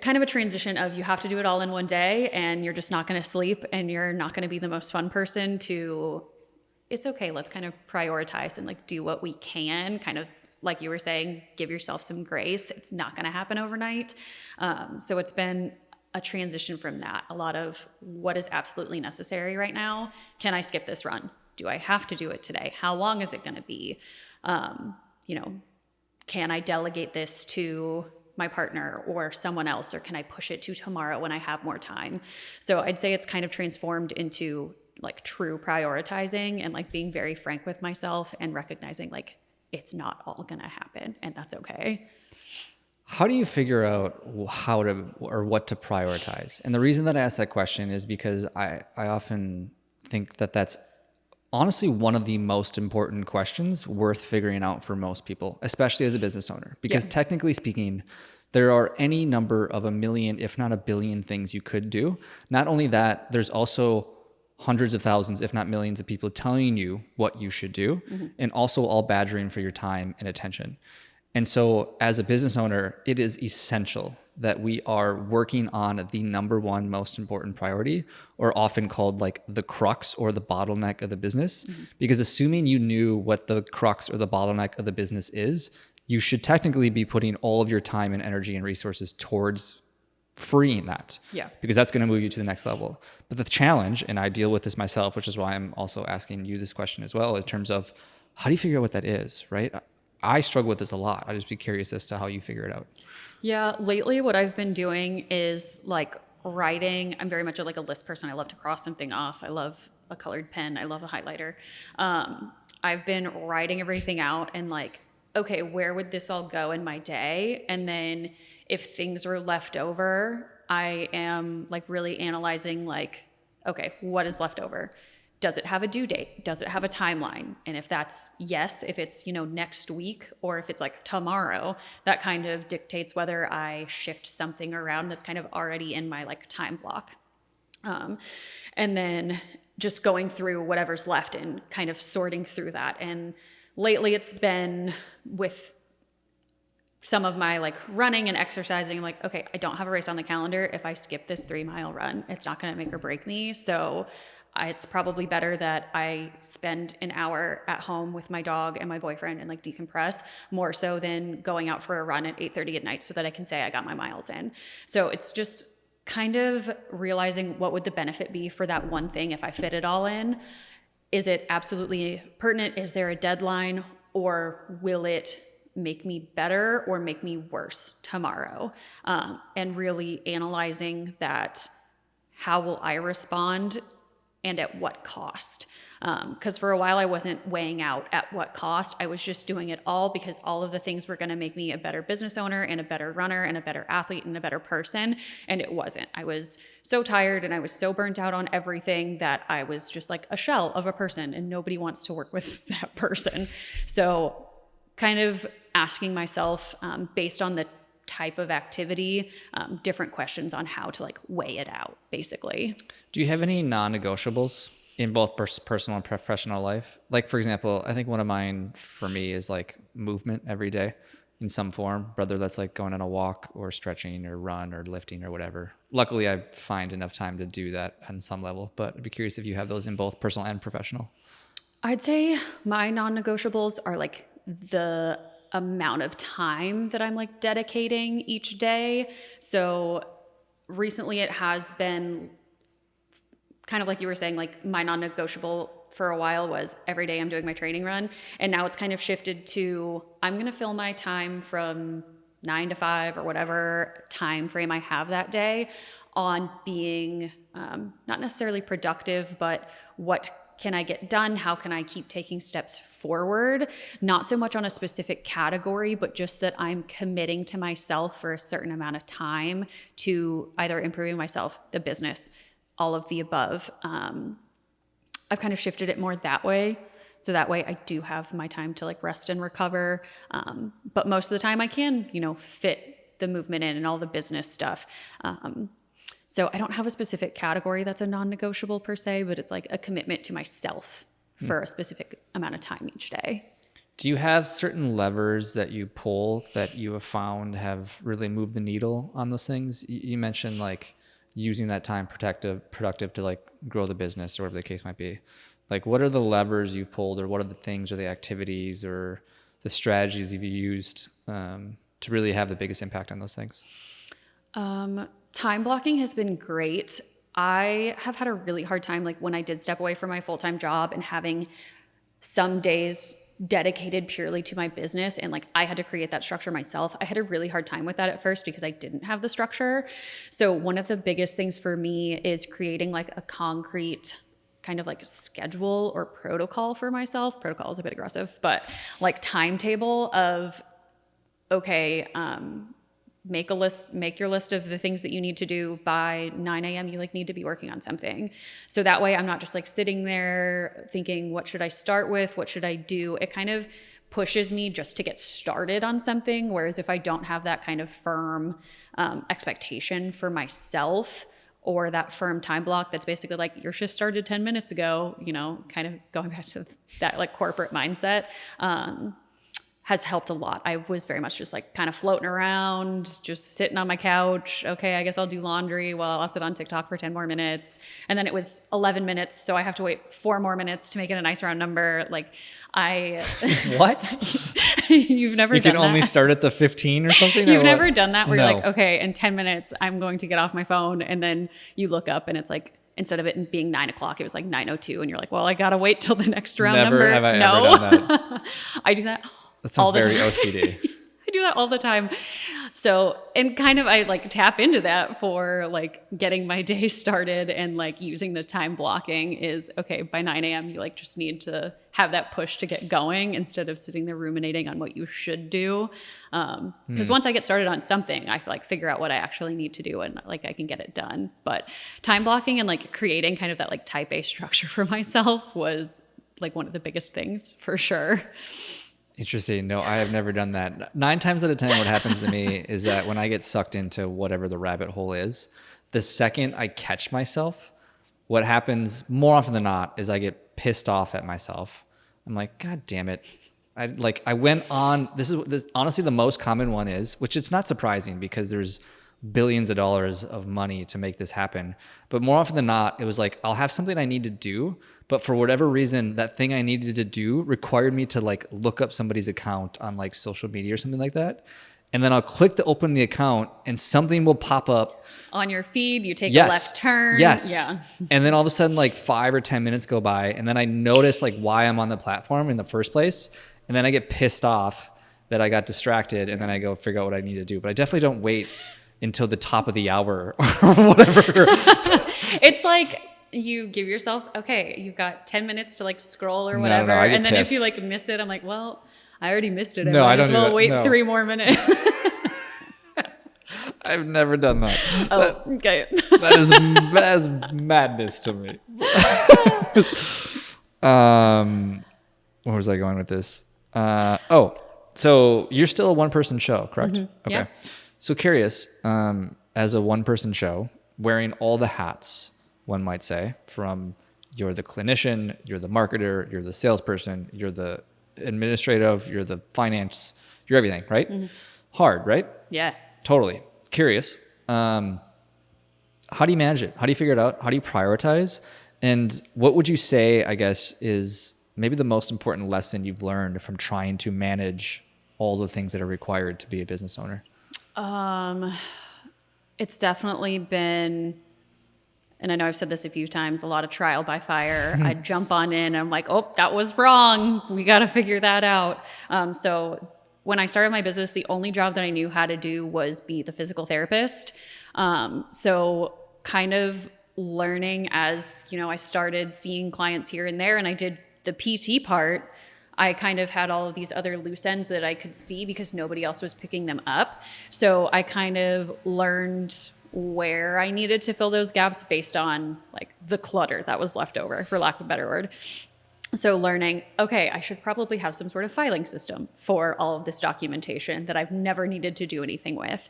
kind of a transition of you have to do it all in one day and you're just not going to sleep and you're not going to be the most fun person to, it's okay, let's kind of prioritize and like do what we can, kind of like you were saying, give yourself some grace. It's not going to happen overnight. So it's been a transition from that. A lot of what is absolutely necessary right now. Can I skip this run? Do I have to do it today? How long is it going to be? Can I delegate this to my partner or someone else, or can I push it to tomorrow when I have more time? So I'd say it's kind of transformed into like true prioritizing and like being very frank with myself and recognizing like it's not all gonna happen, and that's okay. How do you figure out how to or what to prioritize? And the reason that I ask that question is because I often think that that's honestly one of the most important questions worth figuring out for most people, especially as a business owner. Because technically speaking, There are any number of a million, if not a billion things you could do. Not only that, there's also hundreds of thousands, if not millions of people telling you what you should do, and also all badgering for your time and attention. And so as a business owner, it is essential that we are working on the number one most important priority, or often called like the crux or the bottleneck of the business. Because assuming you knew what the crux or the bottleneck of the business is, you should technically be putting all of your time and energy and resources towards freeing that. Yeah. Because that's going to move you to the next level. But the challenge, and I deal with this myself, which is why I'm also asking you this question as well, in terms of how do you figure out what that is, right? I struggle with this a lot. I'd just be curious as to how you figure it out. Yeah, lately what I've been doing is like writing. I'm very much like a list person. I love to cross something off. I love a colored pen. I love a highlighter. I've been writing everything out and like, okay, where would this all go in my day? And then if things are left over, I am like really analyzing like, okay, what is left over? Does it have a due date? Does it have a timeline? And if that's yes, if it's, next week, or if it's like tomorrow, that kind of dictates whether I shift something around that's kind of already in my like time block. And then just going through whatever's left and kind of sorting through that. And lately it's been with some of my like running and exercising. I'm like, okay, I don't have a race on the calendar. If I skip this 3-mile run, it's not going to make or break me. So it's probably better that I spend an hour at home with my dog and my boyfriend and like decompress more so than going out for a run at 8:30 at night so that I can say I got my miles in. So it's just kind of realizing what would the benefit be for that one thing if I fit it all in. Is it absolutely pertinent? Is there a deadline? Or will it make me better or make me worse tomorrow? And really analyzing that, how will I respond and at what cost? Because for a while I wasn't weighing out at what cost. I was just doing it all because all of the things were going to make me a better business owner and a better runner and a better athlete and a better person. And it wasn't. I was so tired and I was so burnt out on everything that I was just like a shell of a person, and nobody wants to work with that person. So kind of asking myself, based on the type of activity, different questions on how to like weigh it out, basically. Do you have any non-negotiables in both personal and professional life? Like, for example, I think one of mine for me is like movement every day in some form, whether that's like going on a walk or stretching or run or lifting or whatever. Luckily, I find enough time to do that on some level, but I'd be curious if you have those in both personal and professional. I'd say my non-negotiables are like the amount of time that I'm like dedicating each day. So recently it has been kind of like you were saying, like my non-negotiable for a while was every day I'm doing my training run. And now it's kind of shifted to I'm going to fill my time from 9 to 5 or whatever time frame I have that day on being not necessarily productive, but what can I get done? How can I keep taking steps forward? Not so much on a specific category, but just that I'm committing to myself for a certain amount of time to either improving myself, the business, all of the above. I've kind of shifted it more that way. So that way I do have my time to like rest and recover. But most of the time I can, fit the movement in and all the business stuff. So I don't have a specific category that's a non-negotiable per se, but it's like a commitment to myself for a specific amount of time each day. Do you have certain levers that you pull that you have found have really moved the needle on those things? You mentioned like using that time productive to like grow the business or whatever the case might be. Like, what are the levers you've pulled, or what are the things or the activities or the strategies you've used to really have the biggest impact on those things? Time blocking has been great. I have had a really hard time, like when I did step away from my full-time job and having some days dedicated purely to my business, and like I had to create that structure myself. I had a really hard time with that at first because I didn't have the structure. So one of the biggest things for me is creating like a concrete kind of like schedule or protocol for myself. Protocol is a bit aggressive, but like timetable of, okay, make your list of the things that you need to do by 9 a.m. You like need to be working on something. So that way I'm not just like sitting there thinking, what should I start with? What should I do? It kind of pushes me just to get started on something. Whereas if I don't have that kind of firm expectation for myself, or that firm time block that's basically like your shift started 10 minutes ago, you know, kind of going back to that like corporate mindset, has helped a lot. I was very much just like kind of floating around, just sitting on my couch. Okay, I guess I'll do laundry while I'll sit on TikTok for 10 more minutes. And then it was 11 minutes, so I have to wait 4 more minutes to make it a nice round number. Like What? You've never You done can that? only start at the 15 or something? You've or never what? done that where No. you're like, okay, in 10 minutes, I'm going to get off my phone. And then you look up and it's like, instead of it being 9 o'clock, it was like 9:02. And you're like, well, I got to wait till the next round Never number. have I No. ever done that. I do that That all sounds the very time. OCD. I do that all the time. So, and kind of I like tap into that for like getting my day started, and like using the time blocking is okay, by 9 a.m. you like just need to have that push to get going instead of sitting there ruminating on what you should do. Because once I get started on something, I like figure out what I actually need to do, and like I can get it done. But time blocking and like creating kind of that like type A structure for myself was like one of the biggest things for sure. Interesting. No, I have never done that. 9 times out of 10, what happens to me is that when I get sucked into whatever the rabbit hole is, the second I catch myself, what happens more often than not is I get pissed off at myself. I'm like, God damn it. I went on, honestly, the most common one is, which it's not surprising because there's billions of dollars of money to make this happen. But more often than not, it was like, I'll have something I need to do, but for whatever reason, that thing I needed to do required me to like look up somebody's account on like social media or something like that. And then I'll click to open the account and something will pop up On your feed, you take yes. a left turn. Yes. Yeah. And then all of a sudden, like 5 or 10 minutes go by, and then I notice like why I'm on the platform in the first place. And then I get pissed off that I got distracted, and then I go figure out what I need to do. But I definitely don't wait until the top of the hour or whatever. It's like you give yourself, okay, you've got 10 minutes to like scroll or No, whatever. I get And then if you pissed. like miss it, I'm like, well, I already missed it. I No, might I don't as do well that. wait No. 3 more minutes. I've never done that. Oh, okay. That is madness to me. Where was I going with this? So you're still a one-person show, correct? Mm-hmm. Okay. Yeah. So curious, as a one-person show, wearing all the hats, one might say, from you're the clinician, you're the marketer, you're the salesperson, you're the administrative, you're the finance, you're everything, right? Mm-hmm. Hard, right? Yeah. Totally. Curious. How do you manage it? How do you figure it out? How do you prioritize? And what would you say, I guess, is maybe the most important lesson you've learned from trying to manage all the things that are required to be a business owner? It's definitely been, and I know I've said this a few times, a lot of trial by fire. I jump on in and I'm like, oh, that was wrong. We got to figure that out. So when I started my business, the only job that I knew how to do was be the physical therapist. So kind of learning as, you know, I started seeing clients here and there, and I did the PT part. I kind of had all of these other loose ends that I could see because nobody else was picking them up. So I kind of learned where I needed to fill those gaps based on like the clutter that was left over, for lack of a better word. So learning, okay, I should probably have some sort of filing system for all of this documentation that I've never needed to do anything with.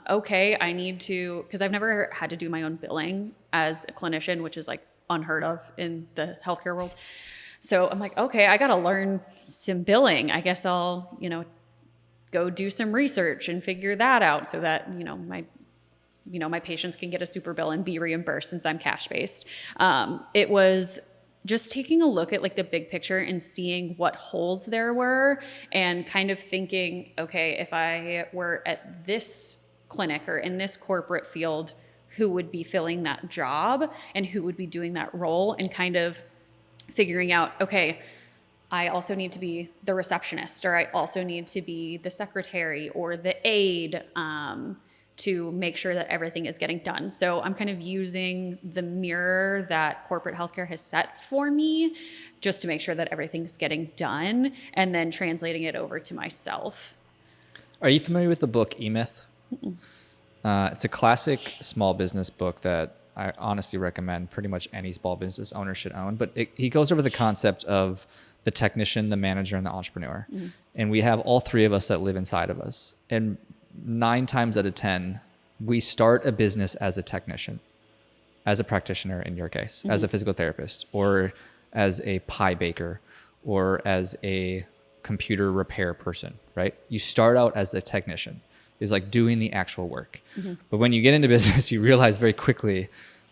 Okay, I need to, because I've never had to do my own billing as a clinician, which is like unheard of in the healthcare world. So I'm like, okay, I got to learn some billing. I guess I'll, go do some research and figure that out so that, my patients can get a super bill and be reimbursed since I'm cash based. It was just taking a look at like the big picture and seeing what holes there were and kind of thinking, okay, if I were at this clinic or in this corporate field, who would be filling that job and who would be doing that role, and kind of figuring out, okay, I also need to be the receptionist, or I also need to be the secretary or the aide, to make sure that everything is getting done. So I'm kind of using the mirror that corporate healthcare has set for me just to make sure that everything's getting done, and then translating it over to myself. Are you familiar with the book E-Myth? It's a classic small business book that I honestly recommend pretty much any small business owner should own. But he goes over the concept of the technician, the manager, and the entrepreneur. And we have all three of us that live inside of us. And 9 times out of 10, we start a business as a technician, as a practitioner in your case, as a physical therapist, or as a pie baker, or as a computer repair person, right? You start out as a technician, is like doing the actual work. But when you get into business, you realize very quickly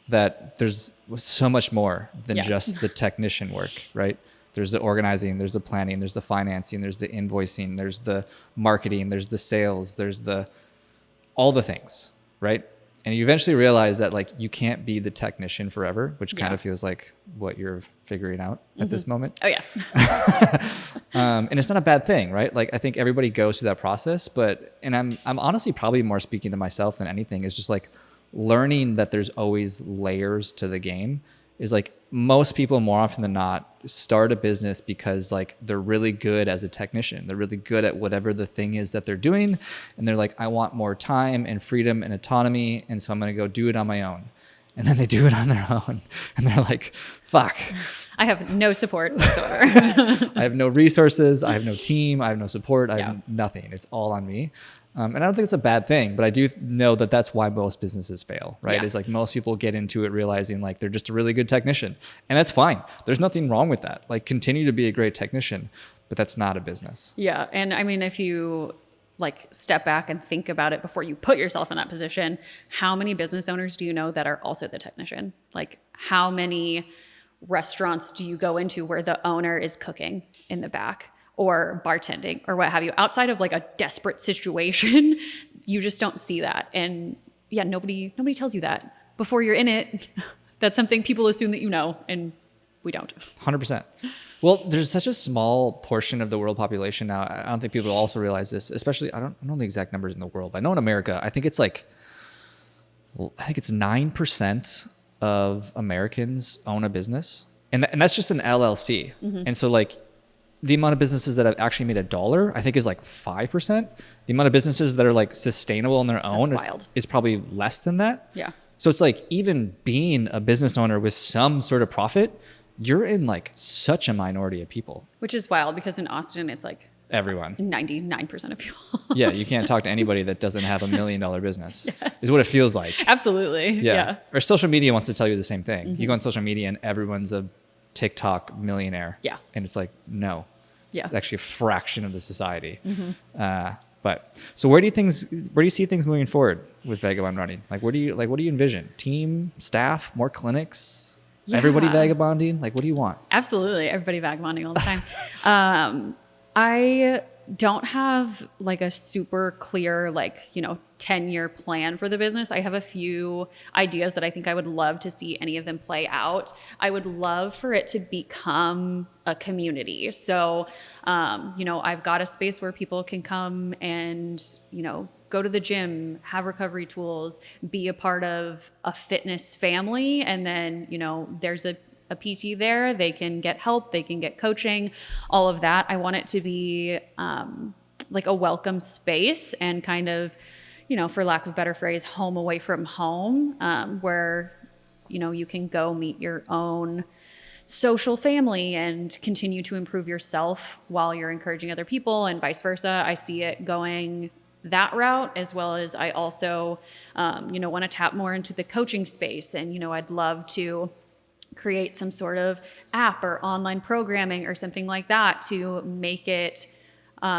that there's so much more than just the technician work, right? There's the organizing, there's the planning, there's the financing, there's the invoicing, there's the marketing, there's the sales, there's all the things, right? And you eventually realize that like you can't be the technician forever, which kind of feels like what you're figuring out at this moment. Oh yeah. And it's not a bad thing, right? Like I think everybody goes through that process, and I'm honestly probably more speaking to myself than anything, is just like learning that there's always layers to the game. Is like most people more often than not start a business because like they're really good as a technician. They're really good at whatever the thing is that they're doing. And they're like, I want more time and freedom and autonomy. And so I'm going to go do it on my own. And then they do it on their own. And they're like, fuck. I have no support whatsoever. I have no resources. I have no team. I have no support. I have nothing. It's all on me. And I don't think it's a bad thing, but I do know that that's why most businesses fail, right? Yeah. Is like most people get into it realizing like they're just a really good technician, and that's fine. There's nothing wrong with that. Like continue to be a great technician, but that's not a business. Yeah. And I mean, if you like step back and think about it before you put yourself in that position, how many business owners do you know that are also the technician? Like how many restaurants do you go into where the owner is cooking in the back? Or bartending or what have you, outside of like a desperate situation, you just don't see that. And yeah, nobody tells you that before you're in it. That's something people assume that you know, and we don't. 100%. Well, there's such a small portion of the world population now. I don't think people also realize this, especially, I don't know the exact numbers in the world, but I know in America, I think it's 9% of Americans own a business. And that's just an LLC. And so like, the amount of businesses that have actually made $1, I think is like 5%. The amount of businesses that are like sustainable on their own is probably less than that. Yeah. So it's like even being a business owner with some sort of profit, you're in like such a minority of people. Which is wild because in Austin, it's like everyone. 99% of people. Yeah. You can't talk to anybody that doesn't have $1 million business is what it feels like. Absolutely. Yeah. Or social media wants to tell you the same thing. You go on social media and everyone's a TikTok millionaire. Yeah. And it's like, no. Yeah. It's actually a fraction of the society. But so where do you see things moving forward with Vagabond running? Like what do you envision? Team, staff, more clinics, everybody vagabonding? Like what do you want? Absolutely. Everybody vagabonding all the time. I don't have like a super clear, 10-year plan for the business. I have a few ideas that I think I would love to see any of them play out. I would love for it to become a community. So, I've got a space where people can come and, go to the gym, have recovery tools, be a part of a fitness family. And then, there's a PT there, they can get help, they can get coaching, all of that. I want it to be like a welcome space and kind of, for lack of a better phrase, home away from home, where, you can go meet your own social family and continue to improve yourself while you're encouraging other people and vice versa. I see it going that route, as well as I also, want to tap more into the coaching space. And, I'd love to create some sort of app or online programming or something like that to make it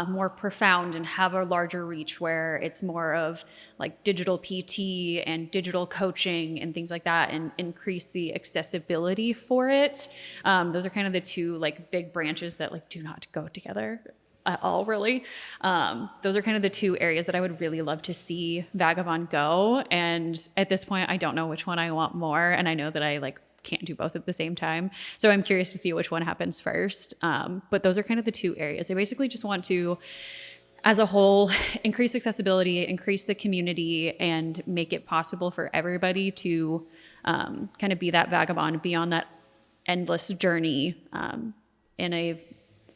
more profound and have a larger reach, where it's more of like digital PT and digital coaching and things like that, and increase the accessibility for it. Those are kind of the two like big branches that do not go together at all, really. Those are kind of the two areas that I would really love to see Vagabond go. And at this point, I don't know which one I want more. And I know that I can't do both at the same time. So I'm curious to see which one happens first. But those are kind of the two areas. I basically just want to, as a whole, increase accessibility, increase the community, and make it possible for everybody to kind of be that vagabond, be on that endless journey in a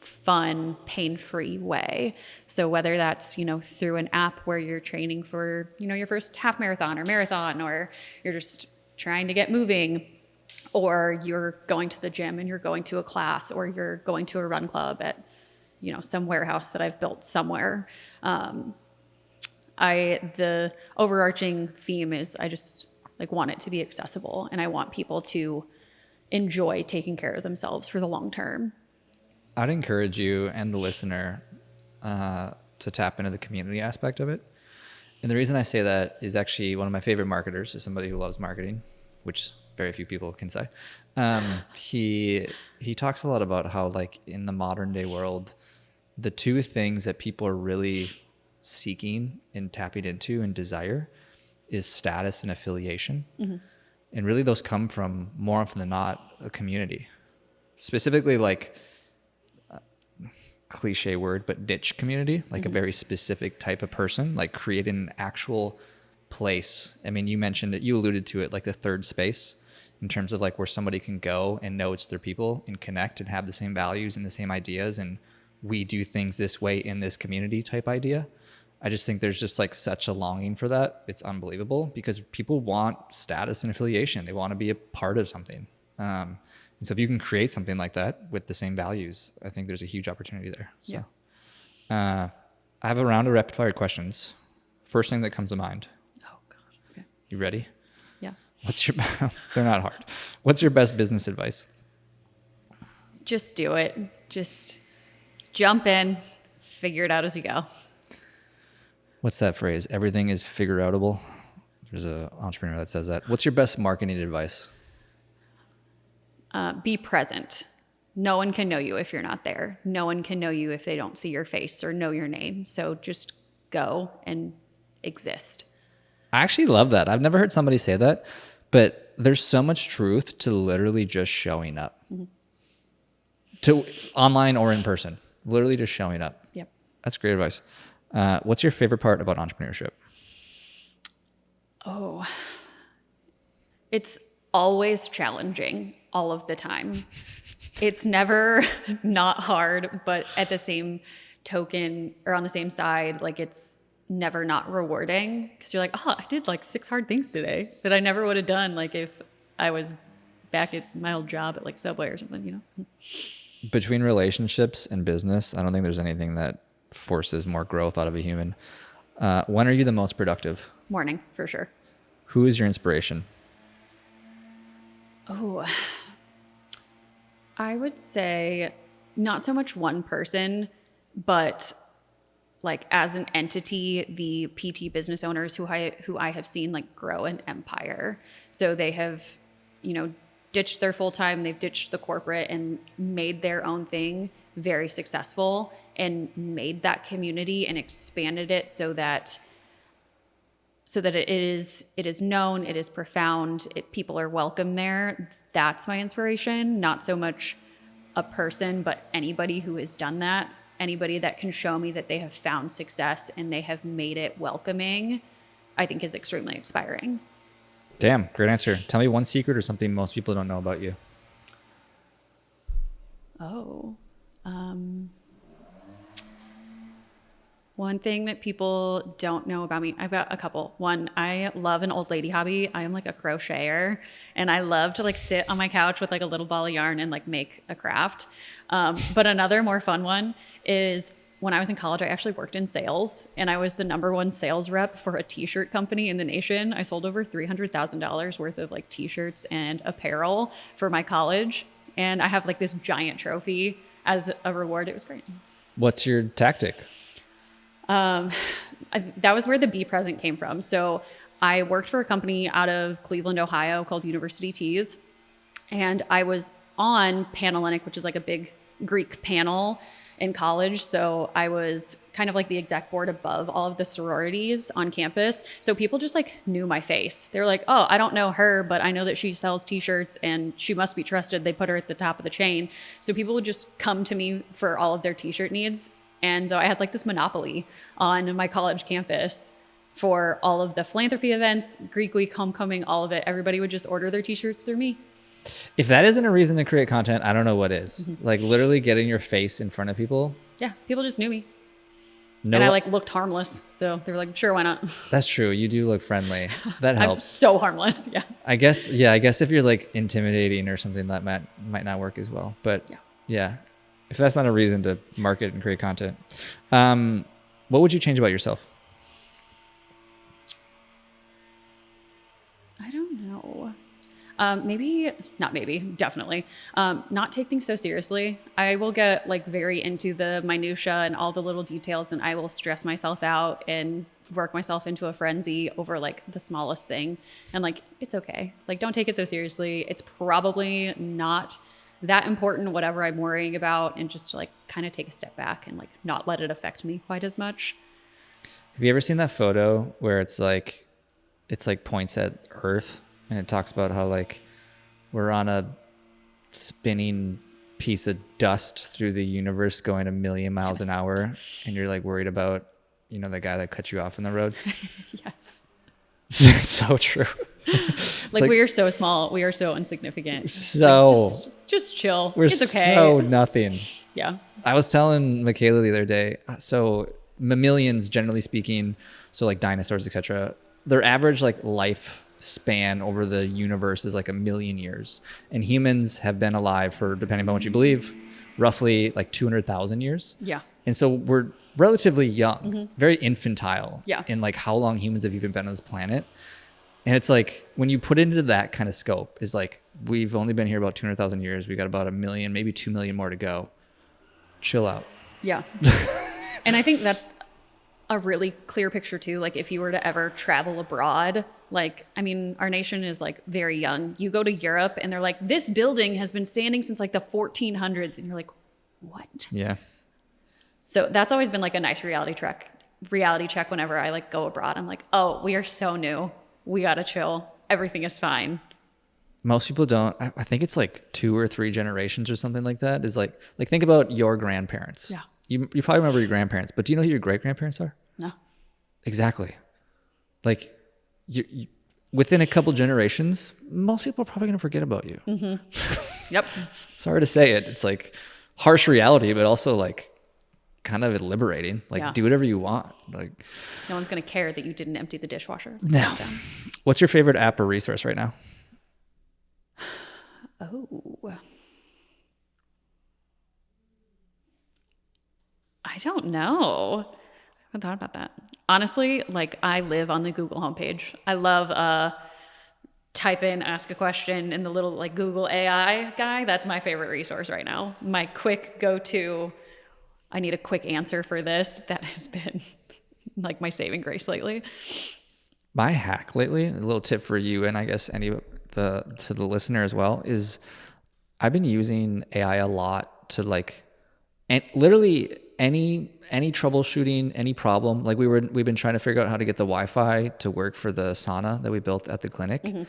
fun, pain-free way. So whether that's, through an app where you're training for, your first half marathon or marathon, or you're just trying to get moving, or you're going to the gym and you're going to a class, or you're going to a run club at, some warehouse that I've built somewhere. The overarching theme is I just like want it to be accessible, and I want people to enjoy taking care of themselves for the long term. I'd encourage you and the listener to tap into the community aspect of it. And the reason I say that is actually one of my favorite marketers is somebody who loves marketing, which very few people can say. He talks a lot about how, like, in the modern day world, the two things that people are really seeking and tapping into and desire is status and affiliation. Mm-hmm. And really those come from, more often than not, a community. Specifically, like, cliche word, but niche community, like a very specific type of person, like creating an actual place. I mean, you mentioned it, you alluded to it, like the third space, in terms of like where somebody can go and know it's their people and connect and have the same values and the same ideas, and we do things this way in this community type idea. I just think there's just like such a longing for that. It's unbelievable, because people want status and affiliation. They want to be a part of something. And so if you can create something like that with the same values, I think there's a huge opportunity there. So I have a round of rapid fire questions. First thing that comes to mind. Oh, God. Okay. You ready? Yeah. They're not hard. What's your best business advice? Just do it. Just jump in, figure it out as you go. What's that phrase? Everything is figure outable. There's an entrepreneur that says that. What's your best marketing advice? Be present. No one can know you if you're not there. No one can know you if they don't see your face or know your name. So just go and exist. I actually love that. I've never heard somebody say that, but there's so much truth to literally just showing up. Mm-hmm. To online or in person. Literally just showing up. Yep. That's great advice. What's your favorite part about entrepreneurship? Oh, it's always challenging all of the time. It's never not hard, but at the same token, or on the same side, like, it's never not rewarding, because you're like, oh, I did like 6 hard things today that I never would have done, like, if I was back at my old job at like Subway or something, Between relationships and business, I don't think there's anything that forces more growth out of a human. When are you the most productive? Morning, for sure. Who is your inspiration? Oh, I would say not so much one person, but like as an entity, the PT business owners who I have seen like grow an empire. So they have, ditched their full-time, they've ditched the corporate and made their own thing very successful, and made that community and expanded it so that it is known, it is profound, people are welcome there. That's my inspiration. Not so much a person, but anybody who has done that, anybody that can show me that they have found success and they have made it welcoming, I think is extremely inspiring. Damn, great answer. Tell me one secret or something most people don't know about you. Oh, one thing that people don't know about me, I've got a couple. One, I love an old lady hobby. I am like a crocheter, and I love to like sit on my couch with like a little ball of yarn and like make a craft. But another more fun one is when I was in college, I actually worked in sales, and I was the #1 sales rep for a t-shirt company in the nation. I sold over $300,000 worth of like t-shirts and apparel for my college. And I have like this giant trophy as a reward. It was great. What's your tactic? That was where the Be Present came from. So I worked for a company out of Cleveland, Ohio called University Teas. And I was on Panhellenic, which is like a big Greek panel in college. So I was kind of like the exec board above all of the sororities on campus. So people just like knew my face. They were like, oh, I don't know her, but I know that she sells t-shirts and she must be trusted. They put her at the top of the chain. So people would just come to me for all of their t-shirt needs. And so I had like this monopoly on my college campus for all of the philanthropy events, Greek Week, Homecoming, all of it. Everybody would just order their t-shirts through me. If that isn't a reason to create content, I don't know what is. Mm-hmm. Like literally getting your face in front of people. Yeah, people just knew me. No, And I like looked harmless. So they were like, sure, why not? that's true. You do look friendly. That I'm helps. so harmless. Yeah. I guess if you're like intimidating or something, that might not work as well. But yeah, if that's not a reason to market and create content, what would you change about yourself? I don't know. Definitely. Not take things so seriously. I will get like very into the minutia and all the little details, and I will stress myself out and work myself into a frenzy over like the smallest thing. And like, it's okay. Like, don't take it so seriously. It's probably not that important, whatever I'm worrying about, and just to like kind of take a step back and like not let it affect me quite as much. Have you ever seen that photo where it's like points at Earth and it talks about how like we're on a spinning piece of dust through the universe going a million miles an hour, and you're like worried about, the guy that cut you off in the road? Yes. It's so true. Like we are so small. We are so insignificant. So like, just chill. We're it's okay. so nothing. Yeah. I was telling Michaela the other day, so mammalians, generally speaking, so like dinosaurs, etc., their average like life span over the universe is like 1 million years, and humans have been alive for, depending on what you believe, roughly like 200,000 years. Yeah. And so we're relatively young, very infantile in like how long humans have even been on this planet. And it's like, when you put it into that kind of scope, is like, we've only been here about 200,000 years. We got about 1 million, maybe 2 million more to go. Chill out. Yeah. And I think that's a really clear picture too. Like, if you were to ever travel abroad, like, I mean, our nation is like very young. You go to Europe and they're like, this building has been standing since like the 1400s. And you're like, what? Yeah. So that's always been like a nice reality check whenever I like go abroad. I'm like, oh, we are so new. We got to chill. Everything is fine. Most people don't. I think it's like 2 or 3 generations or something like that. Is like think about your grandparents. Yeah. You probably remember your grandparents, but do you know who your great grandparents are? No. Exactly. Like you within a couple generations, most people are probably going to forget about you. Mm-hmm. Yep. Sorry to say it. It's like harsh reality, but also like kind of liberating. Like, do whatever you want. Like, no one's going to care that you didn't empty the dishwasher. No. What's your favorite app or resource right now? Oh, I don't know. I haven't thought about that. Honestly, like, I live on the Google homepage. I love type in, ask a question in the little like Google AI guy. That's my favorite resource right now. My quick go-to, I need a quick answer for this. That has been like my saving grace lately. My hack lately, a little tip for you, and I guess to the listener as well, is I've been using AI a lot to like, and literally any troubleshooting, any problem. Like we've been trying to figure out how to get the Wi-Fi to work for the sauna that we built at the clinic. Mm-hmm.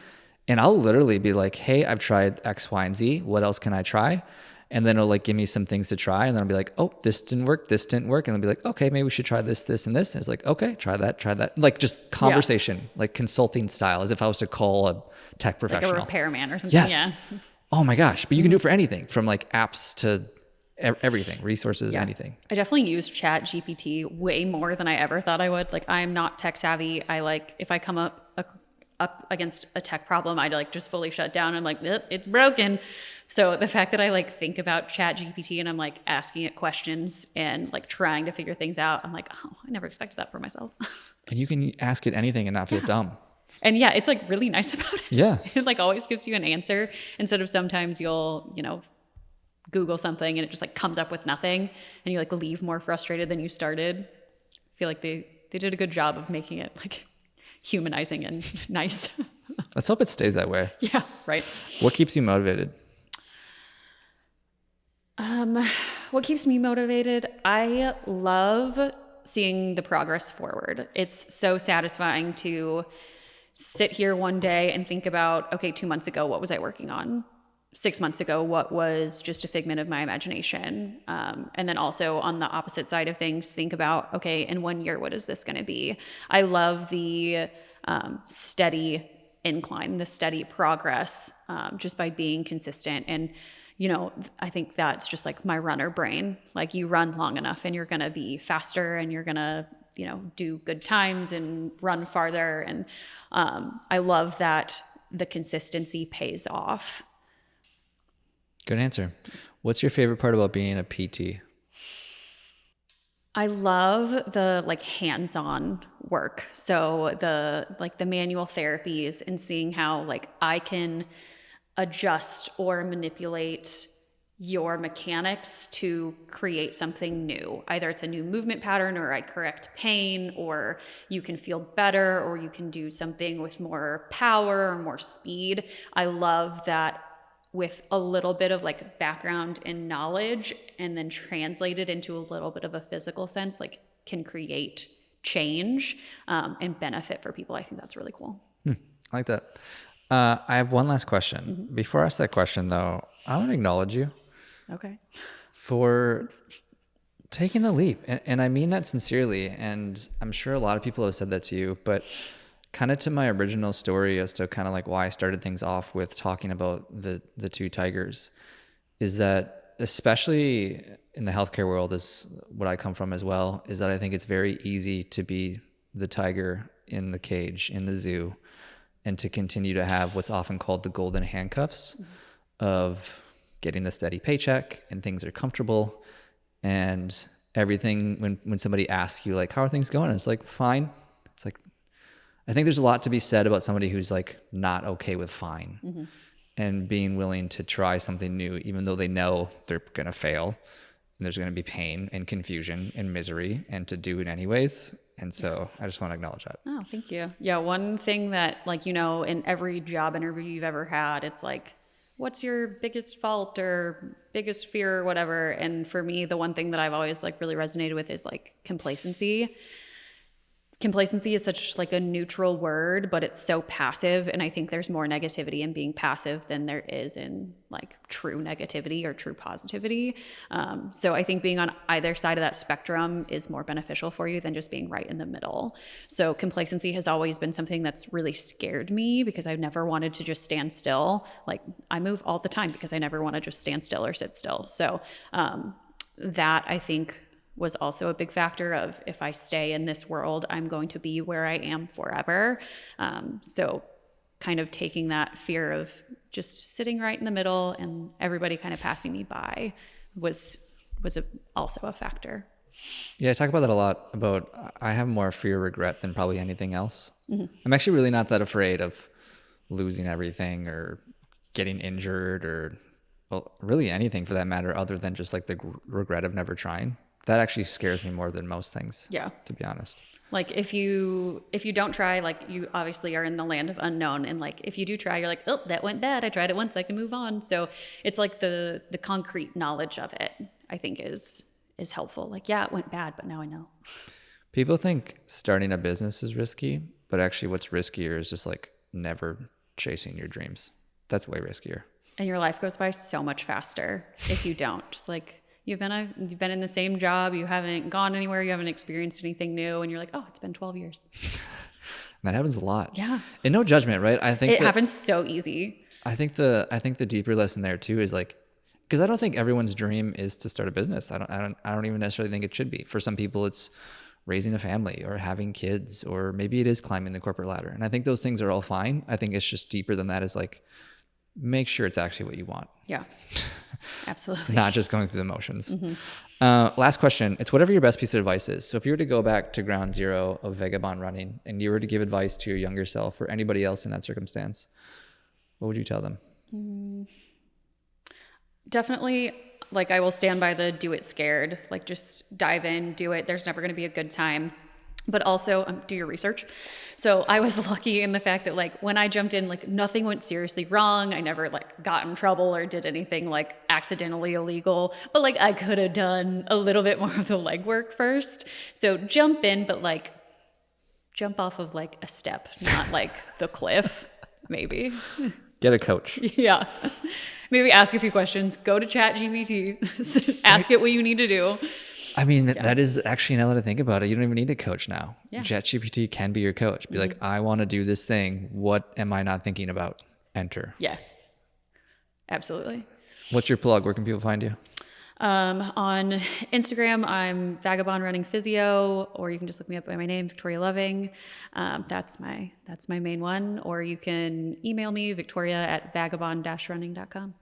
And I'll literally be like, hey, I've tried X, Y, and Z. What else can I try? And then it'll like give me some things to try. And then I'll be like, oh, this didn't work. And they'll be like, okay, maybe we should try this, this, and this. And it's like, okay, try that. Like just conversation, like consulting style, as if I was to call a tech professional. Like a repairman or something. Yes. Yeah. Oh my gosh. But you can do it for anything, from like apps to everything, resources, anything. I definitely use Chat GPT way more than I ever thought I would. Like, I'm not tech savvy. I like, if I come up against a tech problem, I'd like just fully shut down. I'm like, it's broken. So the fact that I like think about Chat GPT and I'm like asking it questions and like trying to figure things out, I'm like, oh, I never expected that for myself. And you can ask it anything and not feel dumb. And yeah, it's like really nice about it. Yeah. It like always gives you an answer instead of sometimes you'll, Google something and it just like comes up with nothing and you like leave more frustrated than you started. I feel like they did a good job of making it like humanizing and nice. Let's hope it stays that way. Yeah, right. What keeps you motivated? What keeps me motivated? I love seeing the progress forward. It's so satisfying to sit here one day and think about, okay, 2 months ago, what was I working on? 6 months ago, what was just a figment of my imagination? And then also on the opposite side of things, think about, okay, in 1 year, what is this going to be? I love the steady incline, the steady progress, just by being consistent. And, I think that's just like my runner brain. Like you run long enough and you're going to be faster and you're going to, do good times and run farther. And I love that the consistency pays off. Good answer. What's your favorite part about being a PT? I love the like hands-on work. So the manual therapies and seeing how like I can adjust or manipulate your mechanics to create something new. Either it's a new movement pattern, or I correct pain, or you can feel better, or you can do something with more power or more speed. I love that with a little bit of like background and knowledge, and then translate it into a little bit of a physical sense, like can create change and benefit for people. I think that's really cool. I like that. I have one last question. Before I ask that question though, I want to acknowledge you. Okay. For taking the leap. And I mean that sincerely. And I'm sure a lot of people have said that to you, but kind of to my original story as to kind of like why I started things off with talking about the two tigers, is that especially in the healthcare world, is what I come from as well, is that I think it's very easy to be the tiger in the cage, in the zoo, and to continue to have what's often called the golden handcuffs of getting the steady paycheck and things are comfortable and everything. When somebody asks you like, how are things going? It's like, fine. It's like, I think there's a lot to be said about somebody who's like not okay with fine and being willing to try something new, even though they know they're going to fail and there's going to be pain and confusion and misery, and to do it anyways. And so I just want to acknowledge that. Oh, thank you. Yeah. One thing that like, in every job interview you've ever had, it's like, what's your biggest fault or biggest fear or whatever? And for me, the one thing that I've always like really resonated with is like complacency. Complacency is such like a neutral word, but it's so passive. And I think there's more negativity in being passive than there is in like true negativity or true positivity. So I think being on either side of that spectrum is more beneficial for you than just being right in the middle. So complacency has always been something that's really scared me because I've never wanted to just stand still. Like I move all the time because I never want to just stand still or sit still. So that I think was also a big factor of, if I stay in this world, I'm going to be where I am forever. So kind of taking that fear of just sitting right in the middle and everybody kind of passing me by was also a factor. Yeah, I talk about that a lot. I have more fear of regret than probably anything else. I'm actually really not that afraid of losing everything or getting injured or, well, really anything for that matter, other than just like the regret of never trying. That actually scares me more than most things. Yeah. To be honest. Like if you don't try, like you obviously are in the land of unknown, and like if you do try, you're like, oh, that went bad. I tried it once, I can move on. So it's like the concrete knowledge of it, I think is helpful. Like, yeah, it went bad, but now I know. People think starting a business is risky, but actually what's riskier is just like never chasing your dreams. That's way riskier. And your life goes by so much faster if you don't. Just like, You've been in the same job, you haven't gone anywhere, you haven't experienced anything new, and you're like, oh, it's been 12 years. That happens a lot. Yeah. And no judgment, right? I think it happens so easy. I think the deeper lesson there too is like, because I don't think everyone's dream is to start a business. I don't even necessarily think it should be. For some people, it's raising a family or having kids, or maybe it is climbing the corporate ladder. And I think those things are all fine. I think it's just deeper than that, is like, make sure it's actually what you want. Yeah. Absolutely. Not just going through the motions. Last question. It's whatever your best piece of advice is. So if you were to go back to ground zero of Vagabond running and you were to give advice to your younger self or anybody else in that circumstance, what would you tell them? Definitely, like, I will stand by the do it scared. Like, just dive in, do it. There's never going to be a good time. But also do your research. So I was lucky in the fact that like when I jumped in, like nothing went seriously wrong. I never like got in trouble or did anything like accidentally illegal, but like I could have done a little bit more of the legwork first. So jump in, but like jump off of like a step, not like the cliff, maybe. Get a coach. Yeah. Maybe ask a few questions, go to ChatGPT, ask it what you need to do. I mean, that is actually, now that I think about it, you don't even need a coach now. Yeah. ChatGPT can be your coach. Be like, I want to do this thing. What am I not thinking about? Enter. Yeah, absolutely. What's your plug? Where can people find you? On Instagram, I'm Vagabond Running Physio, or you can just look me up by my name, Victoria Loving. That's my main one. Or you can email me, Victoria@vagabond-running.com.